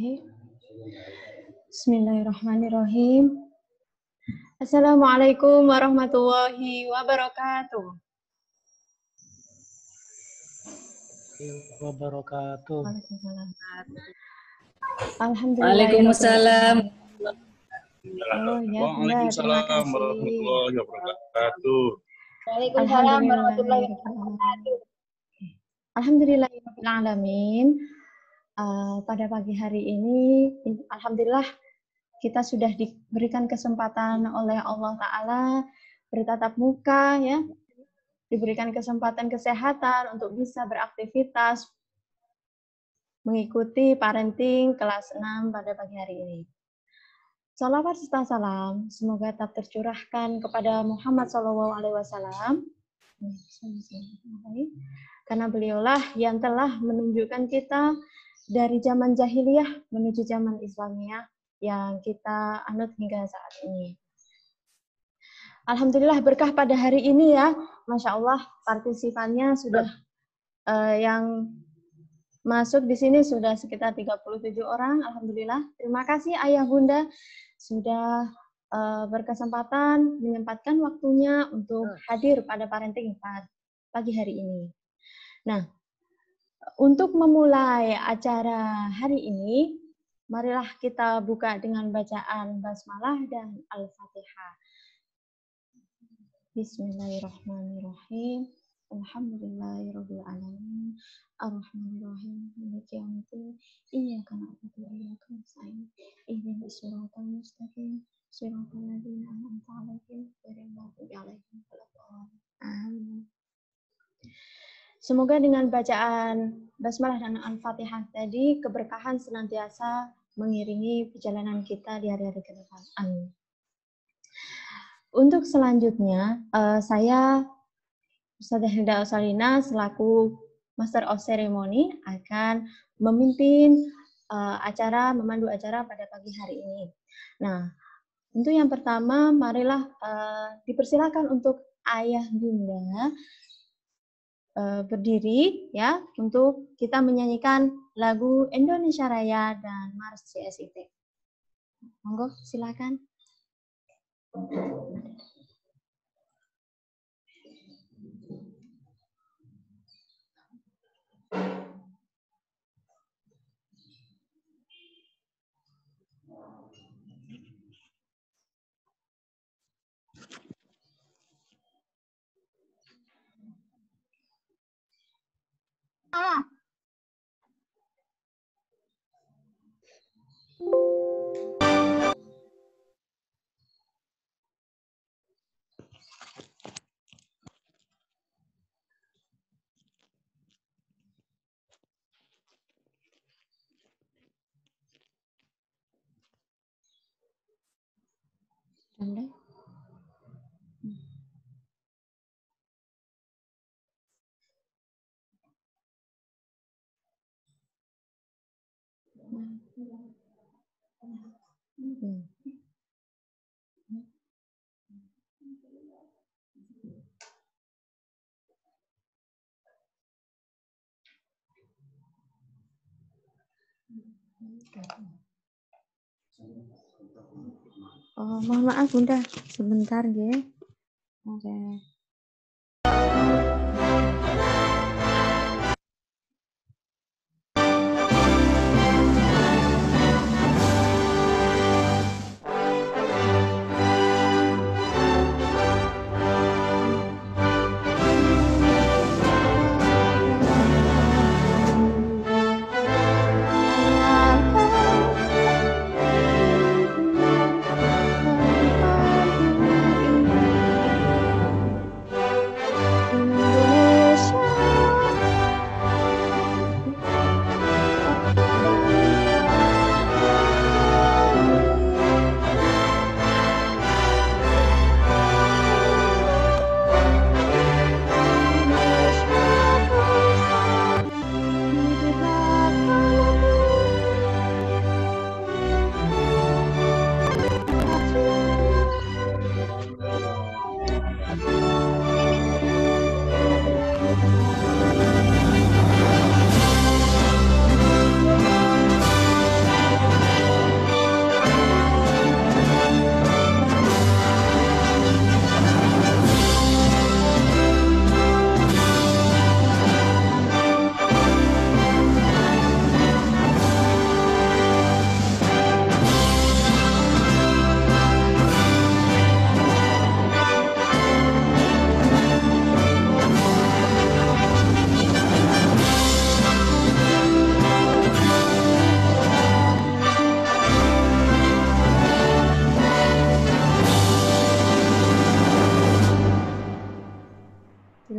Oke. Bismillahirrahmanirrahim. Assalamualaikum warahmatullahi wabarakatuh. Wabarakatuh. Waalaikumsalam. Alhamdulillah. Waalaikumsalam. Oh ya, Waalaikumsalam warahmatullahi wabarakatuh. Waalaikumsalam warahmatullahi wabarakatuh. Alhamdulillahirabbil alamin. Pada pagi hari ini, alhamdulillah kita sudah diberikan kesempatan oleh Allah Ta'ala bertatap muka, ya, diberikan kesempatan kesehatan untuk bisa beraktivitas, mengikuti parenting kelas 6 pada pagi hari ini. Salawat serta salam semoga tetap tercurahkan kepada Muhammad SAW, karena beliaulah yang telah menunjukkan kita dari zaman jahiliyah menuju zaman Islamiyah yang kita anut hingga saat ini. Alhamdulillah berkah pada hari ini ya, Masya Allah partisipannya sudah yang masuk di sini sudah sekitar 37 orang. Alhamdulillah. Terima kasih Ayah Bunda sudah berkesempatan menyempatkan waktunya untuk hadir pada parenting pagi hari ini. Nah, untuk memulai acara hari ini, marilah kita buka dengan bacaan basmalah dan Al-Fatihah. Bismillahirrahmanirrahim. Alhamdulillahirabbil alamin. Arrahmanirrahim. Maliki yaumiddin. Iyyaka na'budu wa iyyaka nasta'in. Ihdinas siratal mustaqim. Siratal ladzina an'amta 'alaihim ghairil maghdubi 'alaihim waladdallin. Amin. Semoga dengan bacaan basmalah dan Al-Fatihah tadi keberkahan senantiasa mengiringi perjalanan kita di hari-hari ke depan. Amin. Untuk selanjutnya, saya Ustadzah Hilda Ausalina selaku Master of Ceremony akan memimpin memandu acara pada pagi hari ini. Nah, untuk yang pertama, marilah dipersilakan untuk Ayah Bunda berdiri ya untuk kita menyanyikan lagu Indonesia Raya dan Mars CSIT. Monggo silakan. Anda? Oh, mohon maaf Bunda, sebentar ya. Oke.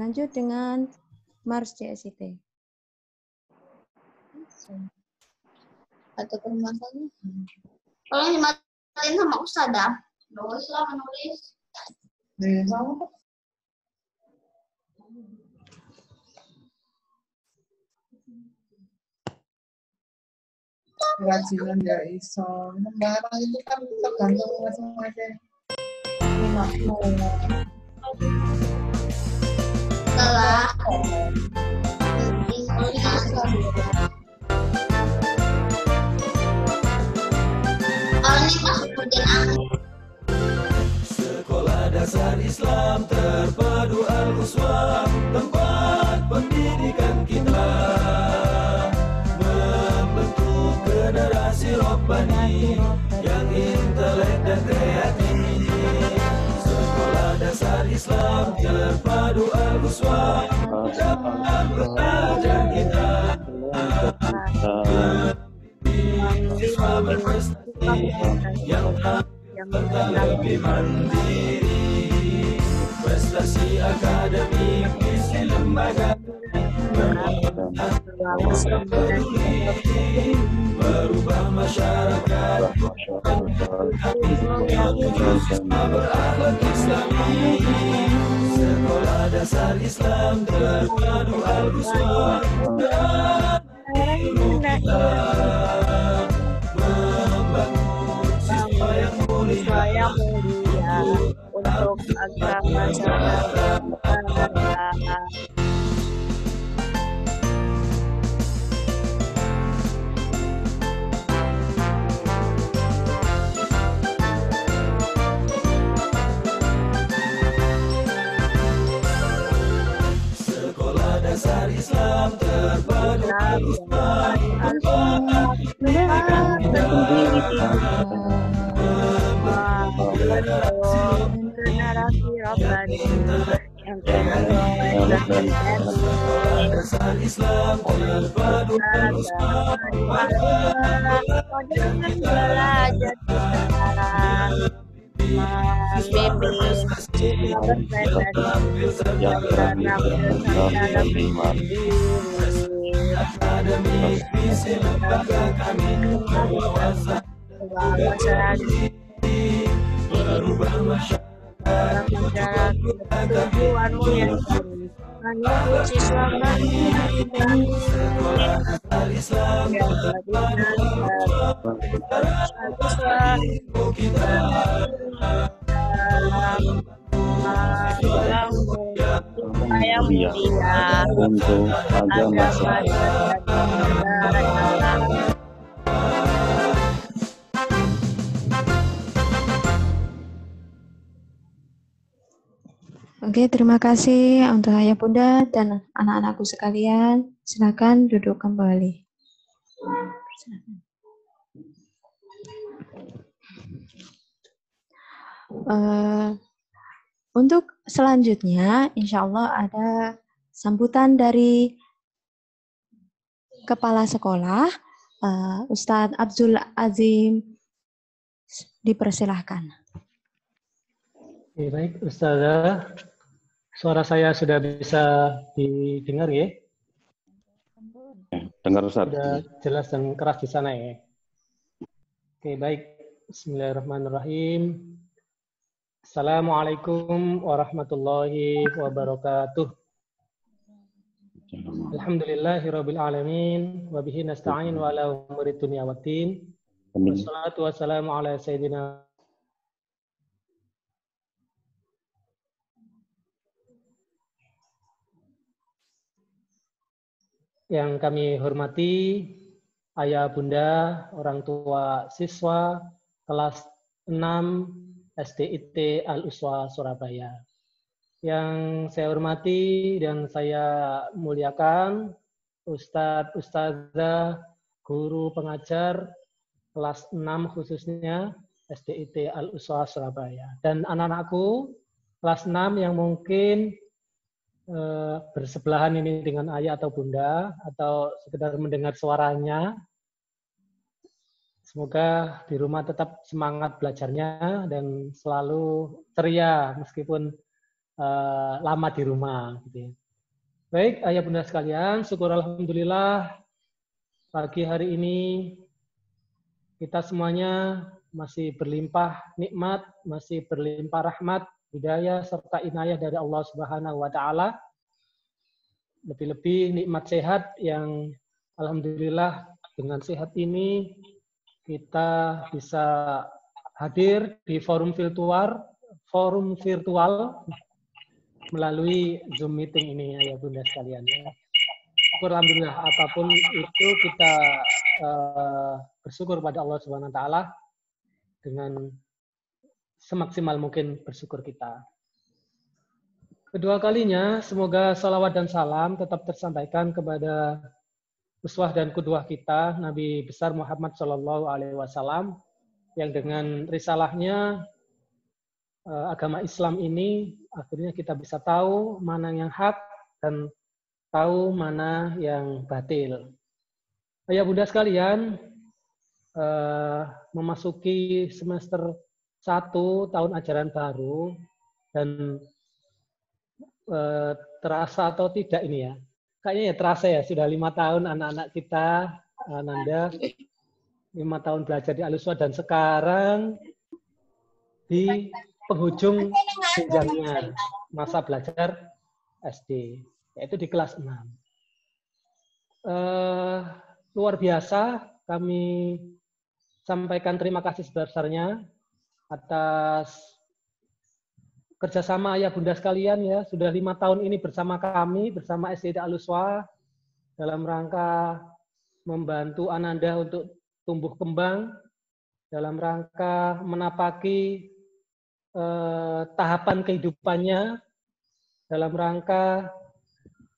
Lanjut dengan Mars CSIT. Atau permasalahan. Kalau dimatiin sama Ustazah, nulis lah menulis. Kerajinan ya iso. Barang itu kan tergantung masing-masing. Setelah ini pas ujian Sekolah Dasar Islam Terpadu Al-Uswah, tempat pendidikan kita membentuk generasi robbani yang intelek dan kreatif. Sekolah Dasar Islam Terpadu Al-Uswah, dapat belajar kita siswa berprestasi yang lebih mandiri, prestasi akademik isi lembaga merubah masyarakat berakhlak Islami. Sekolah Dasar Islam Terpadu Al-Uswah dan kita membangun siswa yang mulia untuk agar masyarakat Sekolah Dasar Islam Terpadu Al-Uswah, tempat pendidikan kita generasi robbani yang Dasar Islam Terpadu Al-Uswah, belajar sekarang membimbing akademik visi lembaga kami berwawasan merubah masyarakat tujuanmu yang menunggu siswa Sekolah Dasar Islam kita yang mulia untuk agama Oke, terima kasih untuk ayah bunda dan anak-anakku sekalian. Silakan duduk kembali. Untuk selanjutnya, insya Allah ada sambutan dari Kepala Sekolah, Ustadz Abdul Azim. Dipersilahkan. Oke, baik, Ustazah. Suara saya sudah bisa didengar ya? Dengar Ustaz. Sudah jelas dan keras di sana ya? Oke, baik. Bismillahirrahmanirrahim. Assalamualaikum warahmatullahi wabarakatuh. Alhamdulillahirabbil alamin wa bihi nasta'in wa ala umuri dunya waddin. Wassalatu wassalamu ala sayyidina yang kami hormati ayah bunda, orang tua siswa kelas 6 SDIT Al-Uswah Surabaya. Yang saya hormati dan saya muliakan Ustadz, Ustazah, guru pengajar kelas 6 khususnya SDIT Al-Uswah Surabaya. Dan anak-anakku kelas 6 yang mungkin bersebelahan ini dengan ayah atau bunda atau sekedar mendengar suaranya. Semoga di rumah tetap semangat belajarnya dan selalu ceria meskipun lama di rumah. Gitu ya. Baik, ayah bunda sekalian, syukur alhamdulillah pagi hari ini kita semuanya masih berlimpah nikmat, masih berlimpah rahmat, hidayah serta inayah dari Allah Subhanahu wa taala. Lebih-lebih nikmat sehat yang alhamdulillah dengan sehat ini kita bisa hadir di forum virtual melalui Zoom meeting ini, ayah bunda sekalian. Ya. Alhamdulillah, apapun itu kita bersyukur pada Allah Subhanahu Wa Taala dengan semaksimal mungkin bersyukur kita. Kedua kalinya, semoga salawat dan salam tetap tersampaikan kepada uswah dan qudwah kita, Nabi besar Muhammad Shallallahu Alaihi Wasallam, yang dengan risalahnya agama Islam ini akhirnya kita bisa tahu mana yang hak dan tahu mana yang batil. Ayah bunda sekalian, memasuki semester 1 tahun ajaran baru dan terasa atau tidak ini ya? Kayaknya ya terasa ya, sudah 5 tahun anak-anak kita, Ananda, 5 tahun belajar di Al-Uswah dan sekarang di penghujung jenjangnya masa belajar SD, yaitu di kelas 6. Luar biasa, kami sampaikan terima kasih sebesar-besarnya atas kerjasama ayah bunda sekalian ya, sudah 5 tahun ini bersama kami, bersama SD Al-Uswah dalam rangka membantu Ananda untuk tumbuh kembang, dalam rangka menapaki tahapan kehidupannya, dalam rangka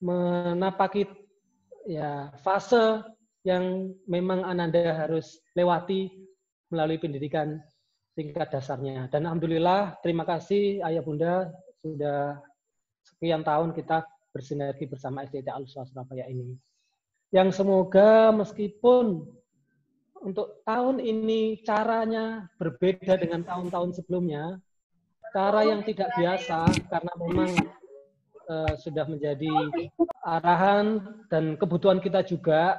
menapaki ya fase yang memang Ananda harus lewati melalui pendidikan tingkat dasarnya. Dan alhamdulillah, terima kasih ayah bunda sudah sekian tahun kita bersinergi bersama SD Al-Uswah Surabaya ini. Yang semoga meskipun untuk tahun ini caranya berbeda dengan tahun-tahun sebelumnya, cara yang tidak biasa karena memang sudah menjadi arahan dan kebutuhan kita juga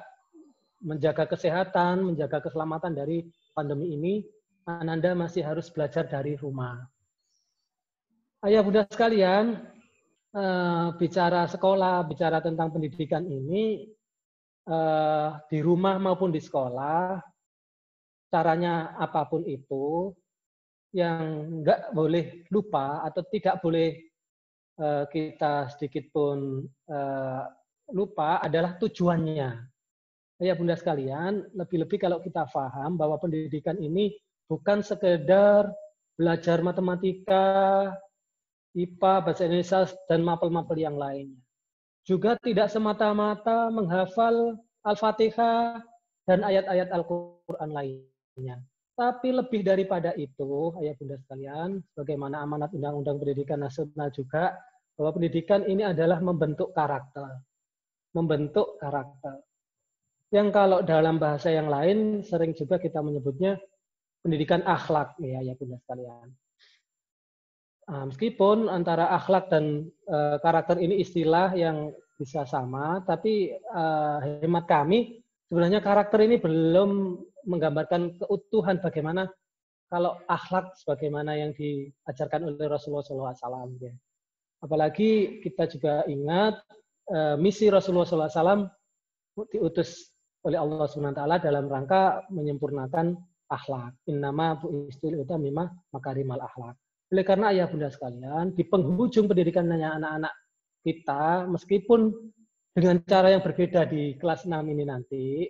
menjaga kesehatan, menjaga keselamatan dari pandemi ini, Ananda masih harus belajar dari rumah. Ayah bunda sekalian, bicara sekolah, bicara tentang pendidikan ini, di rumah maupun di sekolah, caranya apapun itu, yang nggak boleh lupa atau tidak boleh kita sedikit pun lupa adalah tujuannya. Ya bunda sekalian, lebih-lebih kalau kita paham bahwa pendidikan ini bukan sekedar belajar matematika, IPA, bahasa Indonesia, dan mapel-mapel yang lainnya. Juga tidak semata-mata menghafal Al-Fatihah dan ayat-ayat Al-Quran lainnya. Tapi lebih daripada itu, ayah bunda sekalian, bagaimana amanat Undang-Undang Pendidikan Nasional juga, bahwa pendidikan ini adalah membentuk karakter. Membentuk karakter. Yang kalau dalam bahasa yang lain, sering juga kita menyebutnya pendidikan akhlak, ya ayah bunda sekalian. Meskipun antara akhlak dan karakter ini istilah yang bisa sama, tapi hemat kami, sebenarnya karakter ini belum menggambarkan keutuhan bagaimana kalau akhlak sebagaimana yang diajarkan oleh Rasulullah SAW. Ya. Apalagi kita juga ingat misi Rasulullah SAW diutus oleh Allah SWT dalam rangka menyempurnakan akhlak. Innama bu'istu liutammima makarimal akhlak. Oleh karena ayah bunda sekalian, di penghujung pendidikannya anak-anak kita, meskipun dengan cara yang berbeda di kelas 6 ini nanti,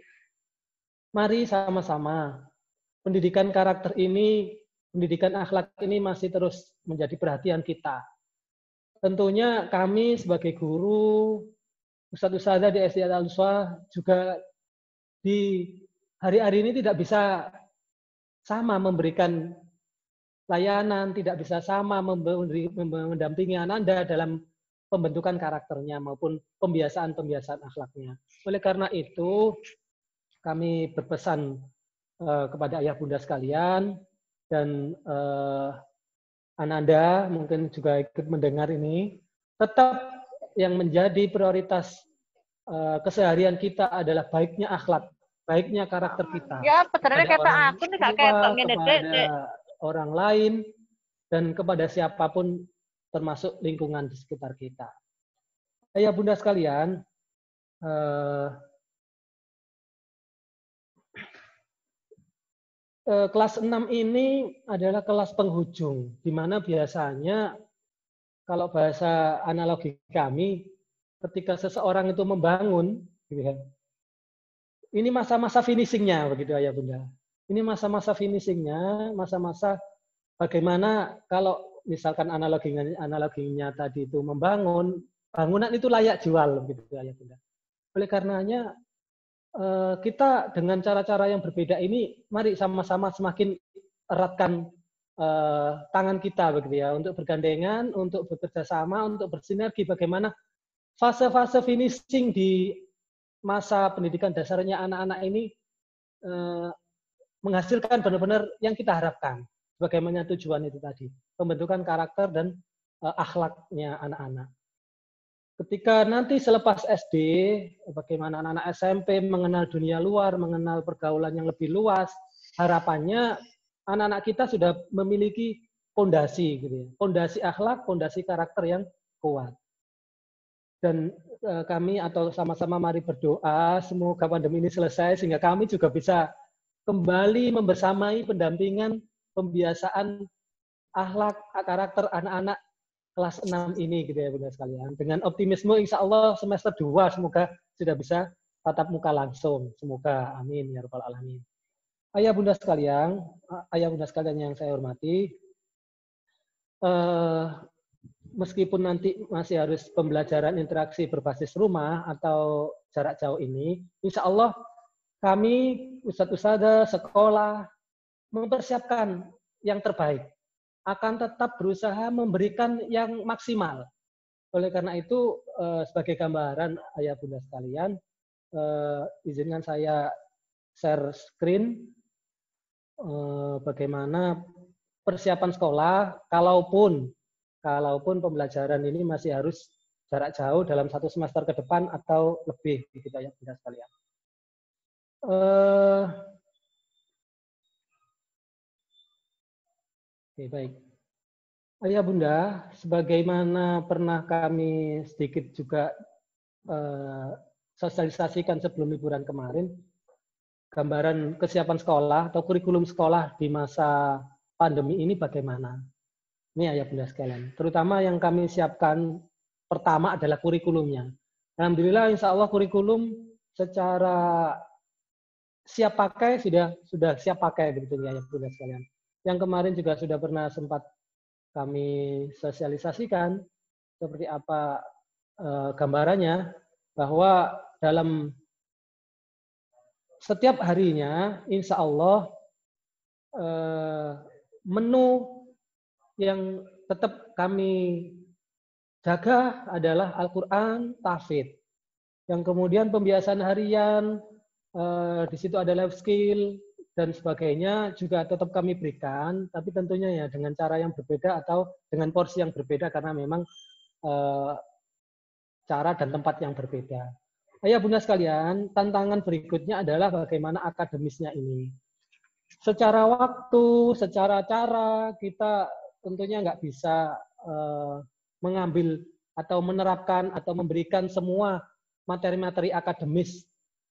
mari sama-sama pendidikan karakter ini, pendidikan akhlak ini masih terus menjadi perhatian kita. Tentunya kami sebagai guru, ustadz-ustadzah di SD Al-Uswah juga di hari-hari ini tidak bisa sama memberikan layanan, tidak bisa sama mendampingi Ananda dalam pembentukan karakternya maupun pembiasaan-pembiasaan akhlaknya. Oleh karena itu, kami berpesan kepada ayah bunda sekalian dan Ananda mungkin juga ikut mendengar ini, tetap yang menjadi prioritas keseharian kita adalah baiknya akhlak, baiknya karakter kita. Ya, peternya Kepada kata orang aku nih kak tua, ketok ngene kepada Dek. orang lain, dan kepada siapapun termasuk lingkungan di sekitar kita. Ayah bunda sekalian, kelas 6 ini adalah kelas penghujung, di mana biasanya kalau bahasa analogi kami, ketika seseorang itu membangun, gitu ya, ini masa-masa finishingnya, begitu ayah bunda. Ini masa-masa finishingnya, masa-masa bagaimana kalau misalkan analoginya tadi itu membangun, bangunan itu layak jual, begitu ayah bunda. Oleh karenanya kita dengan cara-cara yang berbeda ini, mari sama-sama semakin eratkan tangan kita, begitu ya, untuk bergandengan, untuk bekerja sama, untuk bersinergi. Bagaimana fase-fase finishing di masa pendidikan dasarnya anak-anak ini menghasilkan benar-benar yang kita harapkan. Bagaimana tujuan itu tadi, pembentukan karakter dan akhlaknya anak-anak. Ketika nanti selepas SD, bagaimana anak-anak SMP mengenal dunia luar, mengenal pergaulan yang lebih luas, harapannya anak-anak kita sudah memiliki fondasi, gitu ya, fondasi akhlak, fondasi karakter yang kuat. Dan kami atau sama-sama mari berdoa semoga pandemi ini selesai sehingga kami juga bisa kembali membersamai pendampingan pembiasaan akhlak karakter anak-anak kelas 6 ini, gitu ya bunda sekalian. Dengan optimisme insya Allah semester 2 semoga sudah bisa tatap muka langsung. Semoga, amin ya rabbal alamin. Ayah bunda sekalian yang saya hormati, meskipun nanti masih harus pembelajaran interaksi berbasis rumah atau jarak jauh ini, insya Allah kami, ustadz-ustadzah, sekolah, mempersiapkan yang terbaik. Akan tetap berusaha memberikan yang maksimal. Oleh karena itu, sebagai gambaran ayah bunda sekalian, izinkan saya share screen bagaimana persiapan sekolah, kalaupun pembelajaran ini masih harus jarak jauh dalam 1 semester ke depan atau lebih, gitu ayah bunda sekalian. Oke, baik. Ayah bunda, sebagaimana pernah kami sedikit juga sosialisasikan sebelum liburan kemarin, gambaran kesiapan sekolah atau kurikulum sekolah di masa pandemi ini bagaimana? Ini ayah bunda sekalian. Terutama yang kami siapkan pertama adalah kurikulumnya. Alhamdulillah, insya Allah kurikulum secara siap pakai sudah siap pakai, begitu ya ayah bunda sekalian. Yang kemarin juga sudah pernah sempat kami sosialisasikan seperti apa gambarannya, bahwa dalam setiap harinya insya Allah menu yang tetap kami jaga adalah Al-Quran, tahfidz. Yang kemudian pembiasaan harian, di situ ada life skill, dan sebagainya juga tetap kami berikan, tapi tentunya ya dengan cara yang berbeda atau dengan porsi yang berbeda karena memang cara dan tempat yang berbeda. Ayah bunda sekalian, tantangan berikutnya adalah bagaimana akademisnya ini. Secara waktu, secara cara, kita tentunya nggak bisa mengambil atau menerapkan atau memberikan semua materi-materi akademis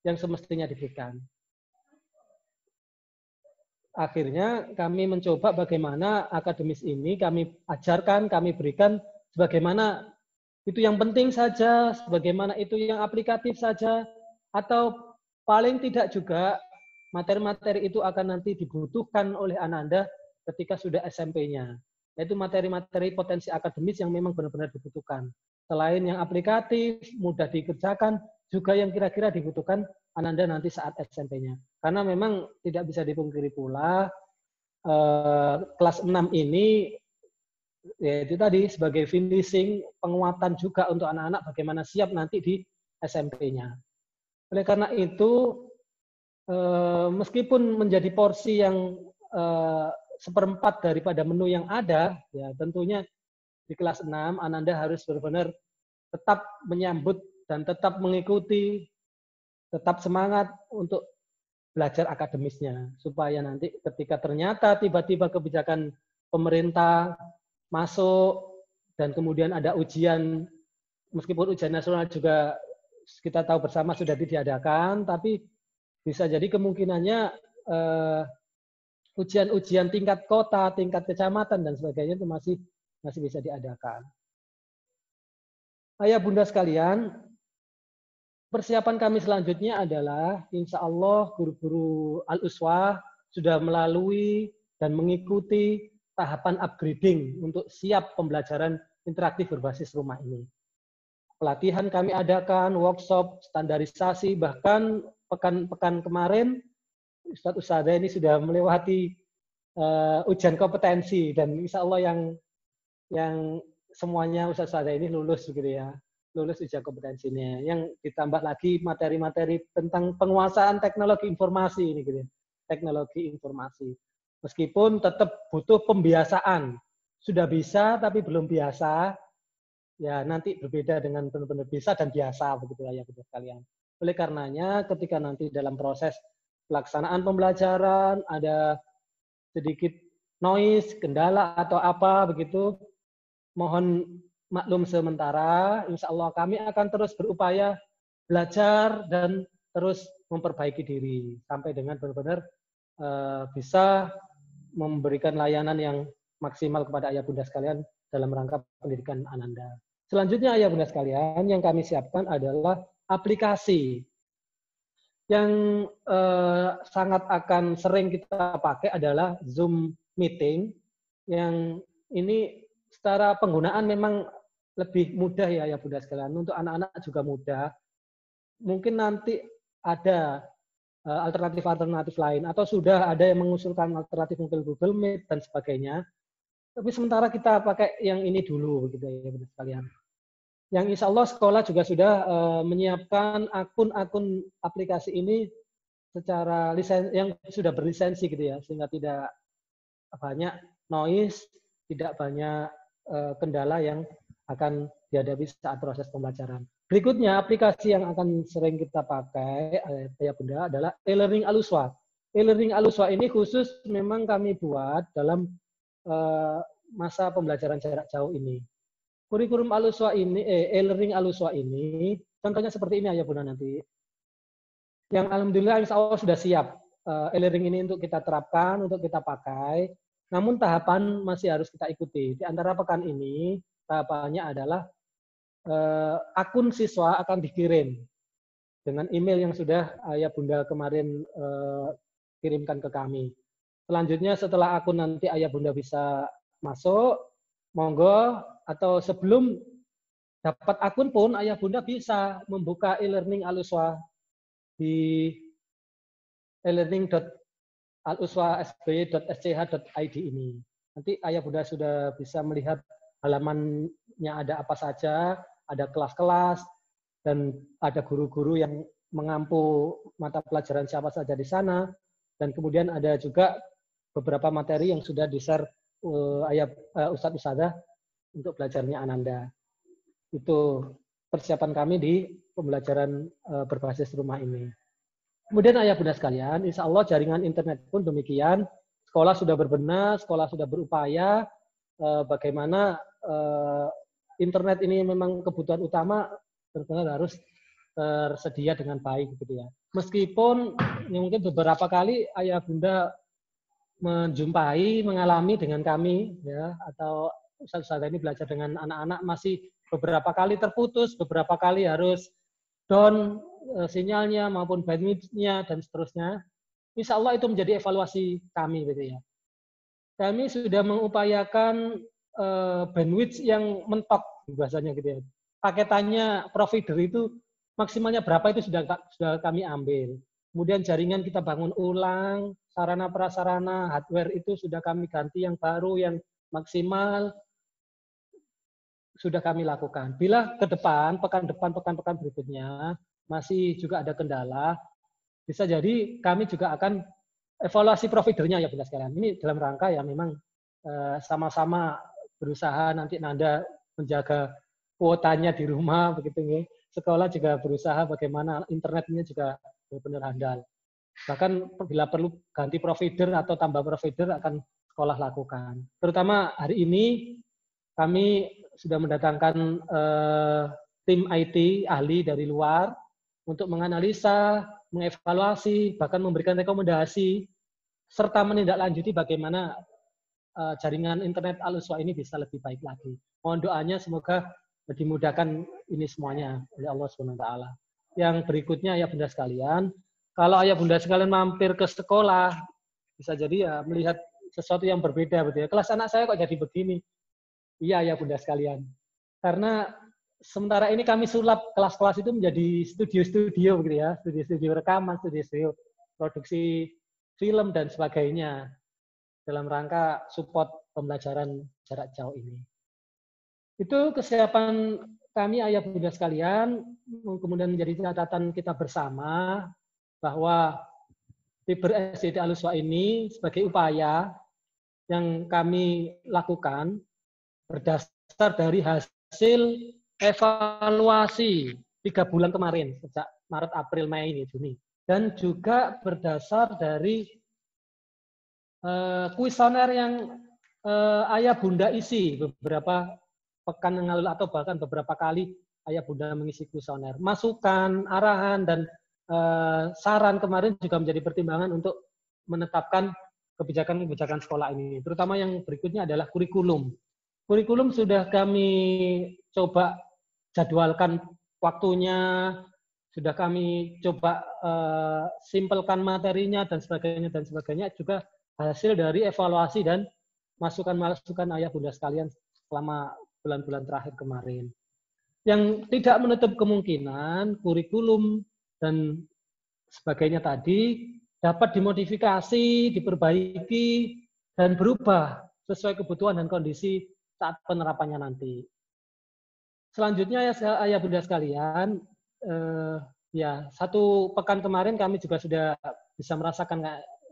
yang semestinya diberikan. Akhirnya kami mencoba bagaimana akademis ini kami ajarkan, kami berikan sebagaimana itu yang penting saja, sebagaimana itu yang aplikatif saja, atau paling tidak juga materi-materi itu akan nanti dibutuhkan oleh Ananda ketika sudah SMP-nya. Yaitu materi-materi potensi akademis yang memang benar-benar dibutuhkan. Selain yang aplikatif, mudah dikerjakan, juga yang kira-kira dibutuhkan Ananda nanti saat SMP-nya. Karena memang tidak bisa dipungkiri pula, kelas 6 ini, yaitu tadi sebagai finishing, penguatan juga untuk anak-anak bagaimana siap nanti di SMP-nya. Oleh karena itu, meskipun menjadi porsi yang 1/4 daripada menu yang ada, ya tentunya di kelas 6 Ananda harus benar-benar tetap menyambut dan tetap mengikuti, tetap semangat untuk belajar akademisnya, supaya nanti ketika ternyata tiba-tiba kebijakan pemerintah masuk dan kemudian ada ujian, meskipun ujian nasional juga kita tahu bersama sudah ditiadakan, tapi bisa jadi kemungkinannya ujian-ujian tingkat kota, tingkat kecamatan dan sebagainya itu masih bisa diadakan. Ayah bunda sekalian, persiapan kami selanjutnya adalah insya Allah guru-guru Al-Uswah sudah melalui dan mengikuti tahapan upgrading untuk siap pembelajaran interaktif berbasis rumah ini. Pelatihan kami adakan, workshop, standarisasi, bahkan pekan-pekan kemarin Ustadz-Ustadzah ini sudah melewati ujian kompetensi dan insya Allah yang semuanya Ustadz-Ustadzah ini lulus begitu ya, lulus ujian kompetensinya. Yang ditambah lagi materi-materi tentang penguasaan teknologi informasi ini gitu ya, teknologi informasi. Meskipun tetap butuh pembiasaan, sudah bisa tapi belum biasa, ya nanti berbeda dengan benar-benar bisa dan biasa begitu ya begitu sekalian. Oleh karenanya ketika nanti dalam proses pelaksanaan pembelajaran ada sedikit noise, kendala atau apa begitu, mohon maklum sementara. Insya Allah kami akan terus berupaya belajar dan terus memperbaiki diri sampai dengan benar-benar bisa memberikan layanan yang maksimal kepada ayah bunda sekalian dalam rangka pendidikan Ananda. Selanjutnya ayah bunda sekalian yang kami siapkan adalah aplikasi yang sangat akan sering kita pakai adalah Zoom Meeting, yang ini secara penggunaan memang lebih mudah ya ayah bunda sekalian, untuk anak-anak juga mudah. Mungkin nanti ada alternatif-alternatif lain, atau sudah ada yang mengusulkan alternatif mungkin Google Meet dan sebagainya. Tapi sementara kita pakai yang ini dulu, begitu ya bunda sekalian. Yang insya Allah sekolah juga sudah menyiapkan akun-akun aplikasi ini secara lisensi yang sudah berlisensi gitu ya, sehingga tidak banyak noise, tidak banyak kendala yang akan dihadapi saat proses pembelajaran. Berikutnya, aplikasi yang akan sering kita pakai, ayah bunda, adalah e-learning Al-Uswah. E-learning Al-Uswah ini khusus memang kami buat dalam masa pembelajaran jarak jauh ini. Kurikulum Al-Uswah ini, e-learning Al-Uswah ini, contohnya seperti ini ayah bunda nanti. Yang alhamdulillah insya Allah sudah siap e-learning ini untuk kita terapkan, untuk kita pakai. Namun tahapan masih harus kita ikuti. Di antara pekan ini, tahapannya adalah akun siswa akan dikirim dengan email yang sudah ayah bunda kemarin kirimkan ke kami. Selanjutnya setelah akun nanti ayah bunda bisa masuk, monggo, atau sebelum dapat akun pun ayah bunda bisa membuka e-learning Al-Uswah di e-learning.aluswahsby.sch.id ini. Nanti ayah bunda sudah bisa melihat halamannya ada apa saja, ada kelas-kelas, dan ada guru-guru yang mengampu mata pelajaran siapa saja di sana, dan kemudian ada juga beberapa materi yang sudah di-share Ustadz-Ustadzah untuk belajarnya Ananda. Itu persiapan kami di pembelajaran berbasis rumah ini. Kemudian ayah bunda sekalian, insya Allah jaringan internet pun demikian, sekolah sudah berbenah, sekolah sudah berupaya, bagaimana internet ini memang kebutuhan utama, benar-benar harus tersedia dengan baik gitu ya. Meskipun mungkin beberapa kali ayah bunda menjumpai, mengalami dengan kami ya, atau Ustadz-Ustadz ini belajar dengan anak-anak masih beberapa kali terputus, beberapa kali harus down sinyalnya maupun bandwidth-nya dan seterusnya. Insya Allah itu menjadi evaluasi kami gitu ya. Kami sudah mengupayakan bandwidth yang mentok bahasanya gitu ya. Paketannya provider itu maksimalnya berapa itu sudah kami ambil. Kemudian jaringan kita bangun ulang, sarana prasarana, hardware itu sudah kami ganti yang baru, yang maksimal sudah kami lakukan. Bila ke depan, pekan berikutnya masih juga ada kendala, bisa jadi kami juga akan evaluasi providernya ya Bunda sekalian. Ini dalam rangka ya memang sama-sama berusaha nanti Nanda menjaga kuotanya di rumah begitu ya. Sekolah juga berusaha bagaimana internetnya juga benar-benar handal. Bahkan bila perlu ganti provider atau tambah provider akan sekolah lakukan. Terutama hari ini kami sudah mendatangkan tim IT ahli dari luar untuk menganalisa, mengevaluasi, bahkan memberikan rekomendasi serta menindaklanjuti bagaimana jaringan internet Al-Uswa ini bisa lebih baik lagi. Mohon doanya semoga dimudahkan ini semuanya oleh Allah SWT. Yang berikutnya ya Bunda sekalian, kalau ayah Bunda sekalian mampir ke sekolah, bisa jadi ya melihat sesuatu yang berbeda betul ya. Kelas anak saya kok jadi begini? Iya ya Bunda sekalian. Karena sementara ini kami sulap kelas-kelas itu menjadi studio-studio begitu ya, studio-studio rekaman, studio-studio produksi film dan sebagainya dalam rangka support pembelajaran jarak jauh ini. Itu kesiapan kami ayah Bunda sekalian, kemudian menjadi catatan kita bersama bahwa Fiber SDT Al-Uswa ini sebagai upaya yang kami lakukan berdasar dari hasil evaluasi 3 bulan kemarin, sejak Maret, April, Mei ini, Juni. Dan juga berdasar dari kuesioner yang ayah Bunda isi beberapa pekan yang lalu atau bahkan beberapa kali ayah Bunda mengisi kuesioner. Masukan, arahan, dan saran kemarin juga menjadi pertimbangan untuk menetapkan kebijakan-kebijakan sekolah ini. Terutama yang berikutnya adalah kurikulum. Kurikulum sudah kami coba jadwalkan waktunya, sudah kami coba simpelkan materinya dan sebagainya juga hasil dari evaluasi dan masukan-masukan ayah Bunda sekalian selama bulan-bulan terakhir kemarin. Yang tidak menutup kemungkinan kurikulum dan sebagainya tadi dapat dimodifikasi, diperbaiki, dan berubah sesuai kebutuhan dan kondisi saat penerapannya nanti. Selanjutnya ya ayah Bunda sekalian, ya 1 pekan kemarin kami juga sudah bisa merasakan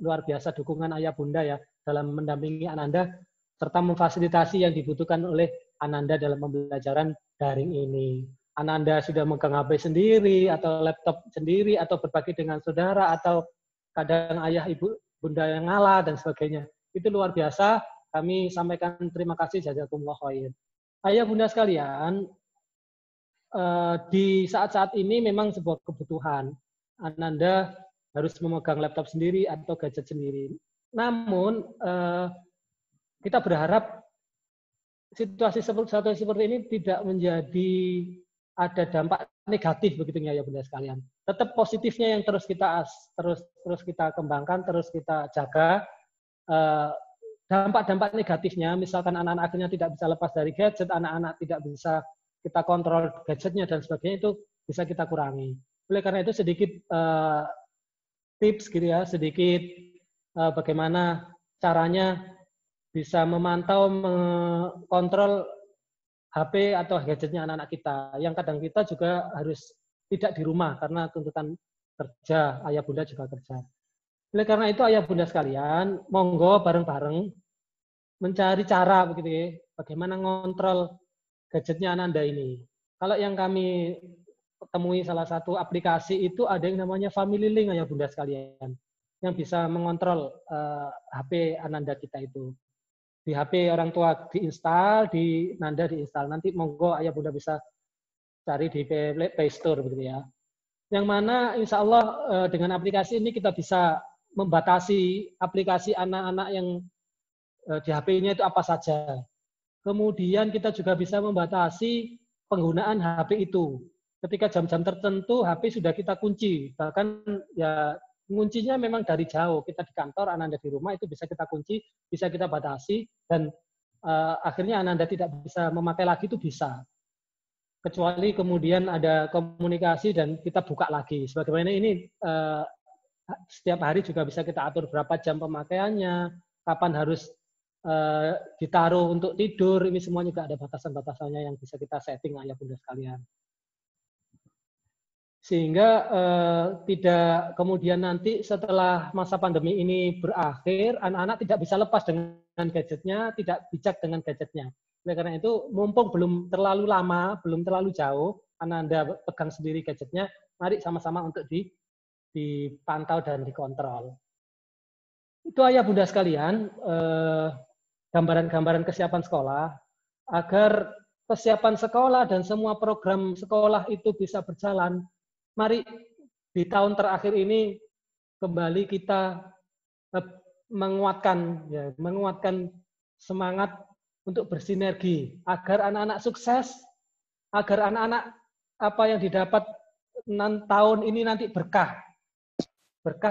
luar biasa dukungan ayah Bunda ya dalam mendampingi Ananda serta memfasilitasi yang dibutuhkan oleh Ananda dalam pembelajaran daring ini. Ananda sudah megang HP sendiri atau laptop sendiri atau berbagi dengan saudara atau kadang ayah ibu Bunda yang ngalah dan sebagainya. Itu luar biasa. Kami sampaikan terima kasih jazakumullah khair. Ayah Bunda sekalian, di saat-saat ini memang sebuah kebutuhan. Ananda harus memegang laptop sendiri atau gadget sendiri. Namun, kita berharap situasi seperti ini tidak menjadi ada dampak negatif begitu ya Bunda sekalian. Tetap positifnya yang terus kita kembangkan, terus kita jaga. Dampak-dampak negatifnya, misalkan anak-anak akhirnya tidak bisa lepas dari gadget, anak-anak tidak bisa kita kontrol gadgetnya dan sebagainya, itu bisa kita kurangi. Oleh karena itu sedikit tips gitu ya, sedikit bagaimana caranya bisa memantau, mengontrol HP atau gadgetnya anak-anak kita. Yang kadang kita juga harus tidak di rumah karena tuntutan kerja, ayah Bunda juga kerja. Oleh karena itu ayah Bunda sekalian, monggo bareng-bareng mencari cara begitu ya, bagaimana ngontrol gadgetnya Ananda ini. Kalau yang kami temui salah satu aplikasi itu ada yang namanya Family Link ayah Bunda sekalian, yang bisa mengontrol HP Ananda kita itu. Di HP orang tua diinstal, di Nanda diinstal. Nanti monggo ayah Bunda bisa cari di Play Store begitu ya. Yang mana insya Allah dengan aplikasi ini kita bisa membatasi aplikasi anak-anak yang di HP-nya itu apa saja. Kemudian kita juga bisa membatasi penggunaan HP itu. Ketika jam-jam tertentu HP sudah kita kunci. Bahkan ya kuncinya memang dari jauh. Kita di kantor, Ananda di rumah itu bisa kita kunci, bisa kita batasi dan akhirnya Ananda tidak bisa memakai lagi itu bisa. Kecuali kemudian ada komunikasi dan kita buka lagi. Sebagaimana ini setiap hari juga bisa kita atur berapa jam pemakaiannya, kapan harus ditaruh untuk tidur, ini semua juga ada batasan-batasannya yang bisa kita setting ayah Bunda sekalian. Sehingga tidak kemudian nanti setelah masa pandemi ini berakhir, anak-anak tidak bisa lepas dengan gadgetnya, tidak bijak dengan gadgetnya. Oleh karena itu, mumpung belum terlalu lama, belum terlalu jauh, Anda pegang sendiri gadgetnya, mari sama-sama untuk dipantau dan dikontrol. Itu ayah bunda sekalian, gambaran-gambaran kesiapan sekolah, agar kesiapan sekolah dan semua program sekolah itu bisa berjalan. Mari di tahun terakhir ini kembali kita menguatkan semangat untuk bersinergi agar anak-anak sukses, agar anak-anak apa yang didapat tahun ini nanti berkah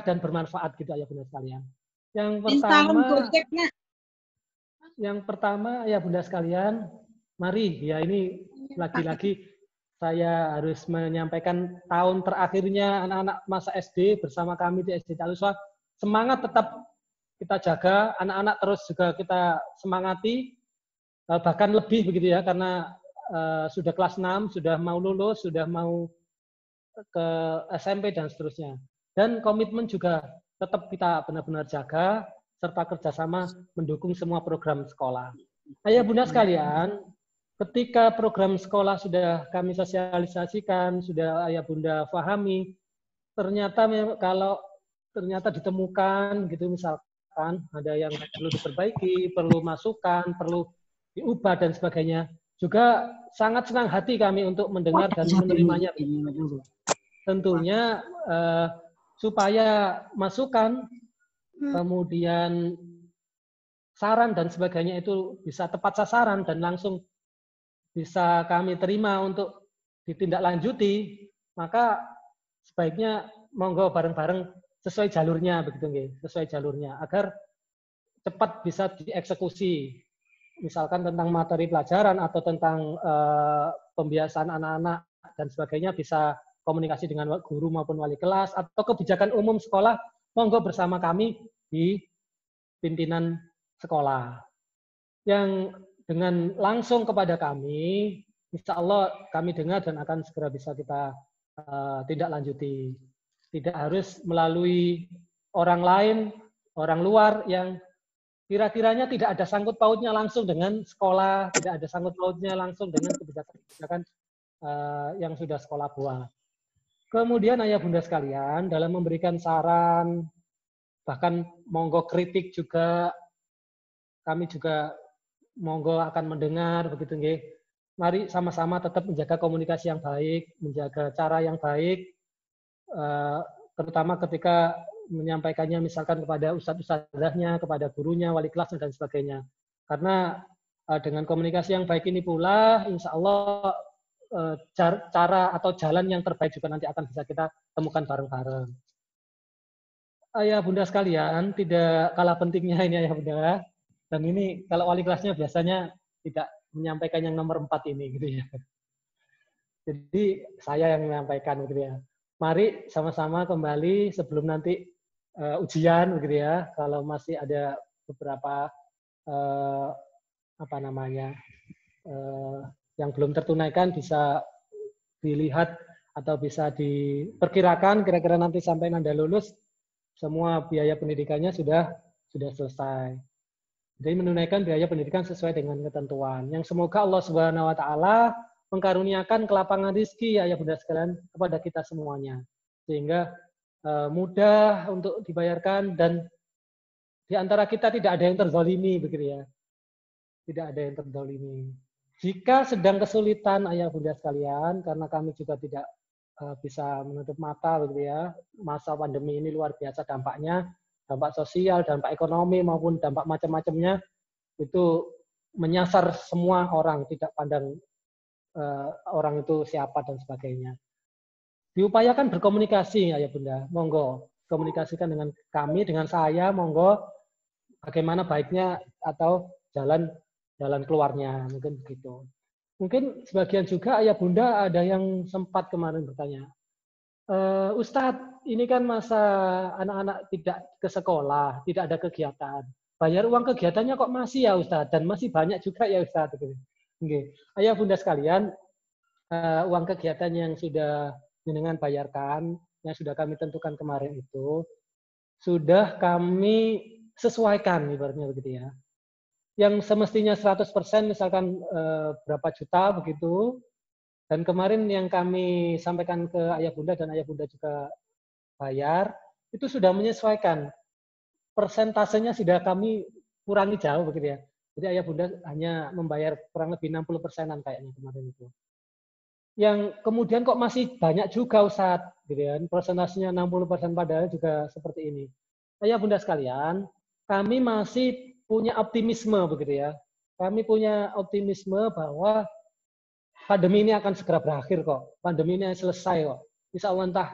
dan bermanfaat gitu ya bunda sekalian. Yang pertama ya bunda sekalian, mari ya ini lagi-lagi saya harus menyampaikan tahun terakhirnya anak-anak masa SD bersama kami di SD Taluswa. Semangat tetap kita jaga, anak-anak terus juga kita semangati, bahkan lebih begitu ya, karena sudah kelas 6, sudah mau lulus, sudah mau ke SMP dan seterusnya. Dan komitmen juga tetap kita benar-benar jaga, serta kerjasama mendukung semua program sekolah. Ayah bunda sekalian, ketika program sekolah sudah kami sosialisasikan, sudah ayah bunda pahami, ternyata kalau ternyata ditemukan gitu misalkan ada yang perlu diperbaiki, perlu masukan, perlu diubah dan sebagainya, juga sangat senang hati kami untuk mendengar dan menerimanya. Tentunya supaya masukan, kemudian saran dan sebagainya itu bisa tepat sasaran dan langsung bisa kami terima untuk ditindaklanjuti, maka sebaiknya monggo bareng-bareng sesuai jalurnya begitu nggih, sesuai jalurnya agar cepat bisa dieksekusi. Misalkan tentang materi pelajaran atau tentang pembiasaan anak-anak dan sebagainya bisa komunikasi dengan guru maupun wali kelas atau kebijakan umum sekolah, monggo bersama kami di pimpinan sekolah. Yang dengan langsung kepada kami, insya Allah kami dengar dan akan segera bisa kita tindak lanjuti. Tidak harus melalui orang lain, orang luar yang kira-kiranya tidak ada sangkut pautnya langsung dengan sekolah, tidak ada sangkut pautnya langsung dengan kebijakan-kebijakan yang sudah sekolah buat. Kemudian ayah bunda sekalian, dalam memberikan saran, bahkan monggo kritik juga, kami juga monggo akan mendengar begitu nggih. Mari sama-sama tetap menjaga komunikasi yang baik, menjaga cara yang baik, terutama ketika menyampaikannya misalkan kepada ustadz-ustadzahnya, kepada gurunya, wali kelasnya dan sebagainya. Karena dengan komunikasi yang baik ini pula, insya Allah cara atau jalan yang terbaik juga nanti akan bisa kita temukan bareng-bareng. Ayah bunda sekalian, tidak kalah pentingnya ini ayah bunda. Dan ini kalau wali kelasnya biasanya tidak menyampaikan yang nomor 4 ini gitu ya. Jadi saya yang menyampaikan gitu ya. Mari sama-sama kembali sebelum nanti ujian gitu ya. Kalau masih ada beberapa yang belum tertunaikan bisa dilihat atau bisa diperkirakan kira-kira nanti sampai Anda lulus semua biaya pendidikannya sudah selesai. Jadi menunaikan biaya pendidikan sesuai dengan ketentuan. Yang semoga Allah Subhanahu wa taala mengkaruniakan kelapangan rezeki ayah bunda sekalian kepada kita semuanya. Sehingga mudah untuk dibayarkan dan di antara kita tidak ada yang terzalimi begitu ya. Tidak ada yang terzalimi. Jika sedang kesulitan ayah bunda sekalian karena kami juga tidak bisa menutup mata begitu ya. Masa pandemi ini luar biasa dampaknya. Dampak sosial, dampak ekonomi maupun dampak macam-macamnya itu menyasar semua orang, tidak pandang orang itu siapa dan sebagainya. Diupayakan berkomunikasi ayah bunda, monggo komunikasikan dengan kami, dengan saya, monggo bagaimana baiknya atau jalan keluarnya, mungkin begitu. Mungkin sebagian juga ayah bunda ada yang sempat kemarin bertanya, Ustadz, ini kan masa anak-anak tidak ke sekolah, tidak ada kegiatan. Bayar uang kegiatannya kok masih ya Ustadz? Dan masih banyak juga ya Ustadz. Okay. Ayah bunda sekalian, uang kegiatan yang sudah dengan bayarkan yang sudah kami tentukan kemarin itu sudah kami sesuaikan ibaratnya begitu ya. Yang semestinya 100% misalkan berapa juta begitu. Dan kemarin yang kami sampaikan ke Ayah Bunda dan Ayah Bunda juga bayar, itu sudah menyesuaikan. Persentasenya sudah kami kurangi jauh begitu ya. Jadi Ayah Bunda hanya membayar kurang lebih 60%-an kayaknya kemarin itu. Yang kemudian kok masih banyak juga Ustadz, gitu ya. Persentasenya 60% padahal juga seperti ini. Ayah Bunda sekalian, kami masih punya optimisme begitu ya. Kami punya optimisme bahwa pandemi ini akan segera berakhir kok. Pandemi ini selesai kok. Insya Allah entah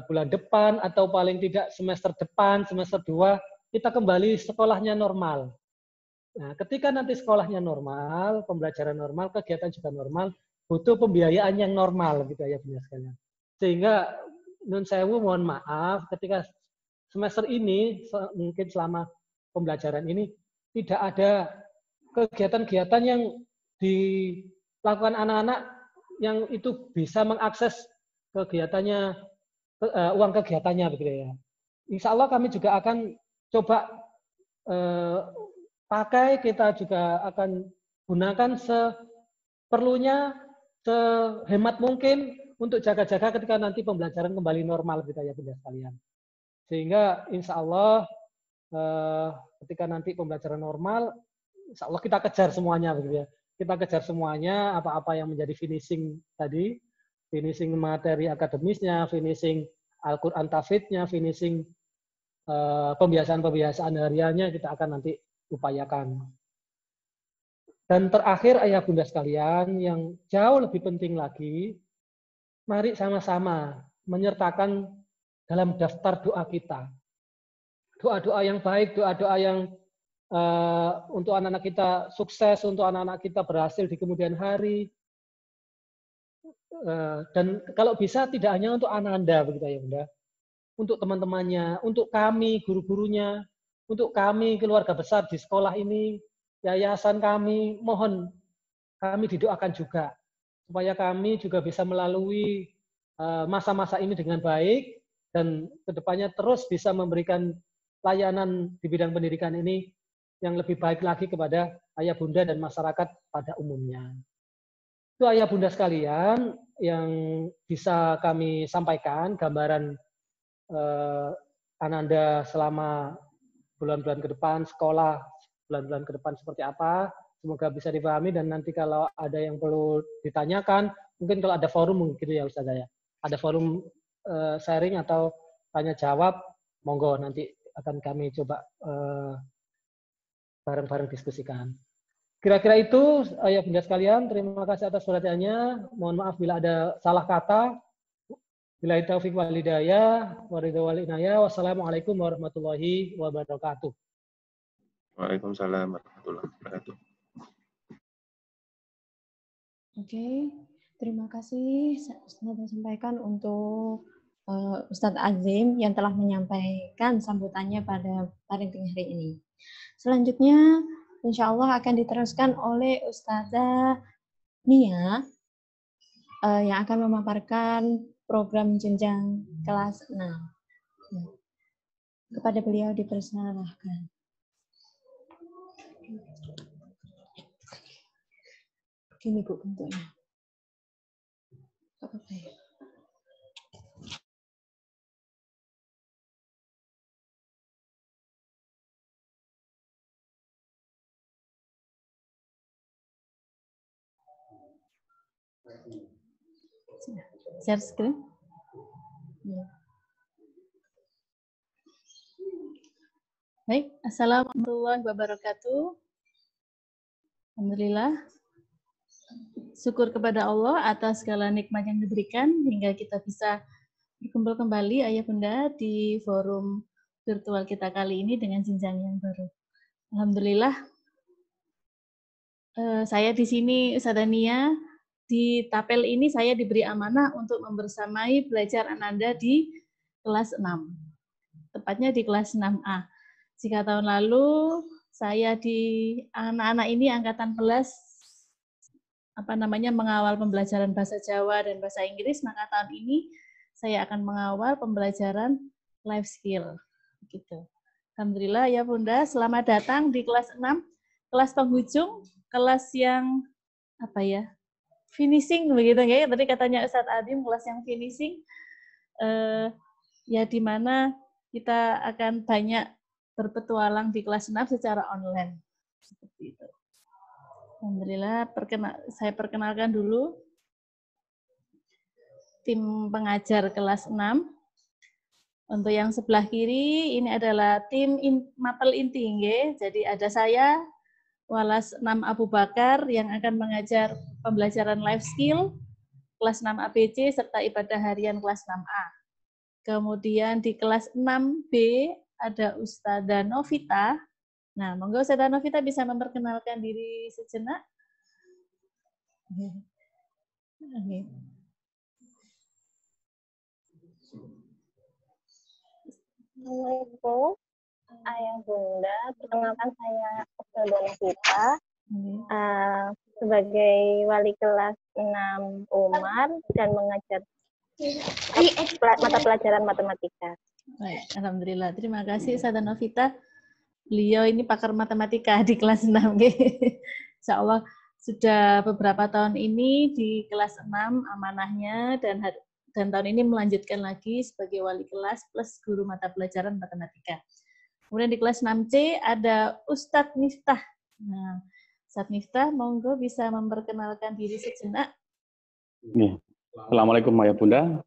bulan depan atau paling tidak semester depan, semester 2, kita kembali sekolahnya normal. Nah, ketika nanti sekolahnya normal, pembelajaran normal, kegiatan juga normal, butuh pembiayaan yang normal gitu ya Bunda sekalian. Sehingga nun sewu mohon maaf ketika semester ini mungkin selama pembelajaran ini tidak ada kegiatan-kegiatan yang dilakukan anak-anak yang itu bisa mengakses kegiatannya uang kegiatannya begitu ya. Insya Allah kami juga akan coba pakai, kita juga akan gunakan seperlunya, sehemat mungkin untuk jaga-jaga ketika nanti pembelajaran kembali normal gitu ya Bunda sekalian. Sehingga insya Allah ketika nanti pembelajaran normal, insya Allah kita kejar semuanya begitu ya. Kita kejar semuanya apa-apa yang menjadi finishing tadi, finishing materi akademisnya, finishing Al-Quran Tafidnya, finishing pembiasaan-pembiasaan hariannya kita akan nanti upayakan. Dan terakhir Ayah Bunda sekalian yang jauh lebih penting lagi, mari sama-sama menyertakan dalam daftar doa kita. Doa-doa yang baik, doa-doa yang untuk anak-anak kita sukses, untuk anak-anak kita berhasil di kemudian hari. Dan kalau bisa tidak hanya untuk anak Anda, begitu ya Bunda. Untuk teman-temannya, untuk kami, guru-gurunya, untuk kami, keluarga besar di sekolah ini, yayasan kami, mohon kami didoakan juga. Supaya kami juga bisa melalui masa-masa ini dengan baik, dan kedepannya terus bisa memberikan layanan di bidang pendidikan ini yang lebih baik lagi kepada Ayah Bunda dan masyarakat pada umumnya. Itu Ayah Bunda sekalian yang bisa kami sampaikan gambaran Ananda selama bulan-bulan ke depan, sekolah bulan-bulan ke depan seperti apa. Semoga bisa dipahami dan nanti kalau ada yang perlu ditanyakan, mungkin kalau ada forum gitu ya Ustazah ya. Ada forum sharing atau tanya jawab, monggo nanti akan kami coba bareng-bareng diskusikan. Kira-kira itu Ayah Bunda sekalian, terima kasih atas perhatiannya. Mohon maaf bila ada salah kata. Billahi taufiq wal hidayah, waridwan wal inayah. Wassalamualaikum warahmatullahi wabarakatuh. Waalaikumsalam warahmatullahi wabarakatuh. Oke, terima kasih sudah sampaikan untuk Ustadz Azim yang telah menyampaikan sambutannya pada parenting hari ini. Selanjutnya, insya Allah akan diteruskan oleh Ustazah Nia yang akan memaparkan program jenjang kelas 6. Kepada beliau dipersilahkan. Gini Bu bentuknya. Apa ya? Share screen. Ya. Baik, assalamualaikum warahmatullahi wabarakatuh. Alhamdulillah. Syukur kepada Allah atas segala nikmat yang diberikan hingga kita bisa berkumpul kembali Ayah Bunda di forum virtual kita kali ini dengan jenjang yang baru. Alhamdulillah. Saya di sini Ustazah Nia. Di tapel ini saya diberi amanah untuk membersamai belajar Ananda di kelas 6. Tepatnya di kelas 6A. Jika tahun lalu saya di anak-anak ini angkatan 11 mengawal pembelajaran bahasa Jawa dan bahasa Inggris, maka tahun ini saya akan mengawal pembelajaran life skill. Gitu. Alhamdulillah ya Bunda, selamat datang di kelas 6, kelas penghujung, kelas yang finishing begitu ya. Tadi katanya Ustadz Adim kelas yang finishing, ya di mana kita akan banyak berpetualang di kelas 6 secara online. Seperti itu. Alhamdulillah, saya perkenalkan dulu tim pengajar kelas 6. Untuk yang sebelah kiri, ini adalah tim Mapel Inti. Jadi ada saya, Walas 6 Abu Bakar, yang akan mengajar pembelajaran life skill, kelas 6 ABC, serta ibadah harian kelas 6A. Kemudian di kelas 6B, ada Ustadzah Novita. Nah, monggo Ustadzah Novita bisa memperkenalkan diri sejenak. Assalamualaikum, Ayah Bunda. Perkenalkan saya Ustadzah Novita, sebagai wali kelas 6 Umar dan mengajar mata pelajaran matematika. Baik, alhamdulillah. Terima kasih Ustadzah Novita. Beliau ini pakar matematika di kelas 6. Insya Allah sudah beberapa tahun ini di kelas 6 amanahnya dan tahun ini melanjutkan lagi sebagai wali kelas plus guru mata pelajaran matematika. Kemudian di kelas 6C ada Ustadz Miftah. Nah, Ustadz Miftah, monggo bisa memperkenalkan diri sejenak. Assalamualaikum Ayah Bunda.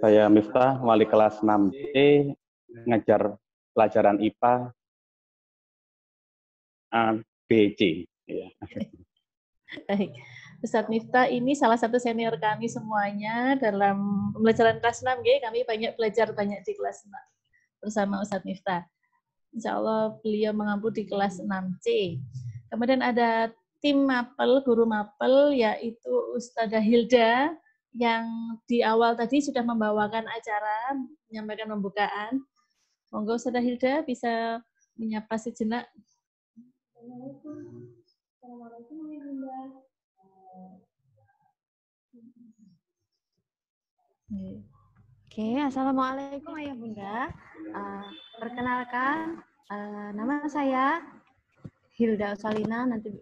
Saya Miftah, wali kelas 6C, ngajar pelajaran IPA ABC. Ya. Baik. Ustadz Miftah ini salah satu senior kami semuanya dalam pembelajaran kelas 6. Kami belajar banyak di kelas 6 bersama Ustadz Miftah. Insya Allah beliau mengampu di kelas 6C. Kemudian ada tim Mapel, guru Mapel, yaitu Ustadzah Hilda, yang di awal tadi sudah membawakan acara, menyampaikan pembukaan. Monggo Ustadzah Hilda bisa menyapa sejenak. Assalamualaikum Bunda. Oke, Assalamualaikum Ayah Bunda. Perkenalkan, nama saya Hilda Salina. Nanti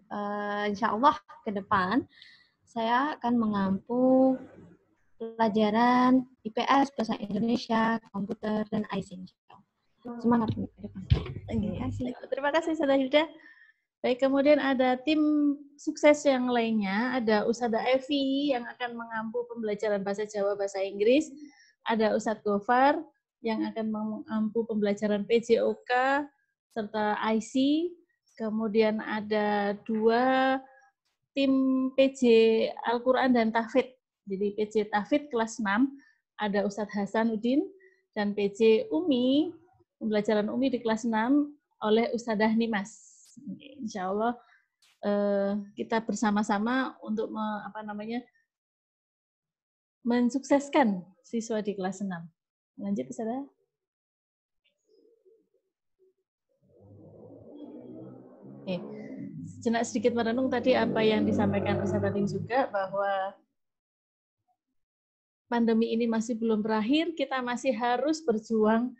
insya Allah ke depan saya akan mengampu pelajaran IPS, Bahasa Indonesia, Komputer, dan IC. Semangat ke depan. Terima kasih Ustadzah Hilda. Baik, kemudian ada tim sukses yang lainnya, ada Ustadzah Evi yang akan mengampu pembelajaran bahasa Jawa, bahasa Inggris, ada Ustadz Gofar yang akan mengampu pembelajaran PJOK serta IC, kemudian ada 2 tim PJ Al-Quran dan Tahfidz. Jadi PJ Tahfidz kelas 6, ada Ustadz Hasanuddin, dan PJ Umi, pembelajaran Umi di kelas 6 oleh Ustadzah Nimas. Insya Allah kita bersama-sama untuk mensukseskan siswa di kelas 6. Lanjut, Ustadzah. Sejenak sedikit merenung tadi apa yang disampaikan Ustadzah Adim juga, bahwa pandemi ini masih belum berakhir, kita masih harus berjuang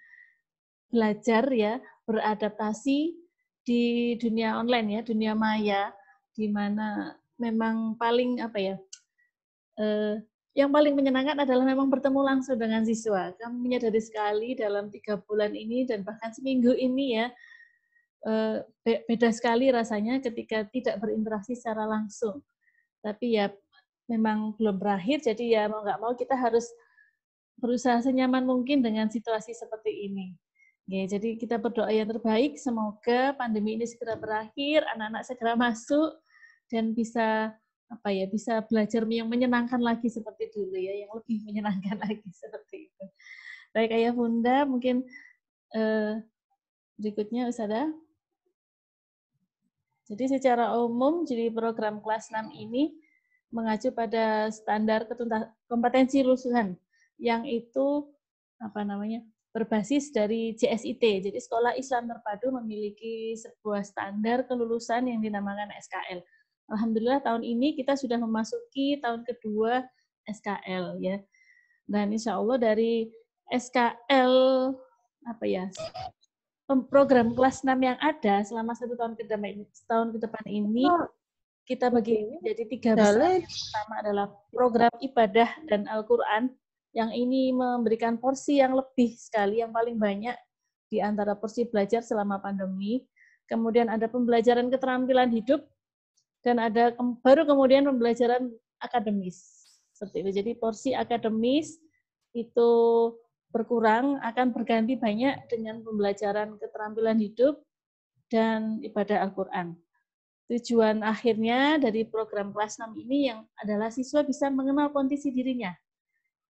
belajar ya, beradaptasi di dunia online ya, dunia maya, di mana memang paling yang paling menyenangkan adalah memang bertemu langsung dengan siswa. Kami menyadari sekali dalam 3 bulan ini dan bahkan seminggu ini ya, beda sekali rasanya ketika tidak berinteraksi secara langsung. Tapi ya memang belum berakhir, jadi ya mau nggak mau kita harus berusaha senyaman mungkin dengan situasi seperti ini. Oke, jadi kita berdoa yang terbaik, semoga pandemi ini segera berakhir, anak-anak segera masuk dan bisa bisa belajar yang menyenangkan lagi seperti dulu ya, yang lebih menyenangkan lagi seperti itu. Baik Ayah Bunda, mungkin berikutnya Ustadzah. Jadi secara umum, jadi program kelas 6 ini mengacu pada standar kompetensi lulusan yang itu berbasis dari JSIT. Jadi Sekolah Islam Terpadu memiliki sebuah standar kelulusan yang dinamakan SKL. Alhamdulillah tahun ini kita sudah memasuki tahun kedua SKL ya. Dan insya Allah dari SKL program kelas 6 yang ada selama 1 tahun ke depan ini kita bagi jadi 3 besar. Yang pertama adalah program ibadah dan Al-Quran yang ini memberikan porsi yang lebih sekali, yang paling banyak di antara porsi belajar selama pandemi. Kemudian ada pembelajaran keterampilan hidup dan ada baru kemudian pembelajaran akademis. Seperti itu. Jadi porsi akademis itu berkurang, akan berganti banyak dengan pembelajaran keterampilan hidup dan ibadah Al-Quran. Tujuan akhirnya dari program kelas 6 ini yang adalah siswa bisa mengenal kondisi dirinya,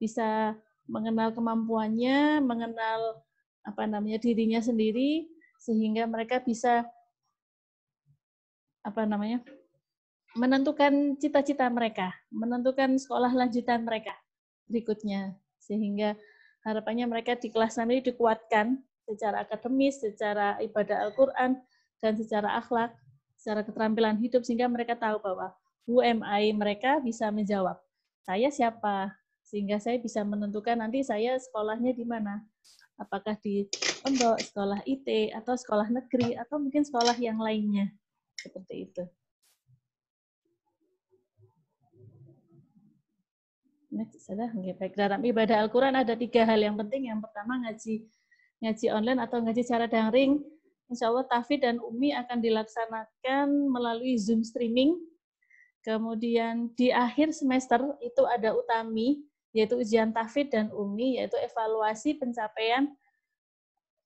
bisa mengenal kemampuannya, mengenal dirinya sendiri, sehingga mereka bisa menentukan cita-cita mereka, menentukan sekolah lanjutan mereka berikutnya, sehingga harapannya mereka di kelas 6 ini dikuatkan secara akademis, secara ibadah Al-Quran, dan secara akhlak, secara keterampilan hidup, sehingga mereka tahu bahwa who am I, mereka bisa menjawab, saya siapa, sehingga saya bisa menentukan nanti saya sekolahnya di mana, apakah di pondok, sekolah IT, atau sekolah negeri, atau mungkin sekolah yang lainnya, seperti itu. Baik, dalam ibadah Al-Quran ada 3 hal yang penting. Yang pertama ngaji online atau ngaji secara daring. Insya Allah Tahfidz dan Umi akan dilaksanakan melalui Zoom streaming. Kemudian di akhir semester itu ada UTAMI, yaitu ujian Tahfidz dan Umi, yaitu evaluasi pencapaian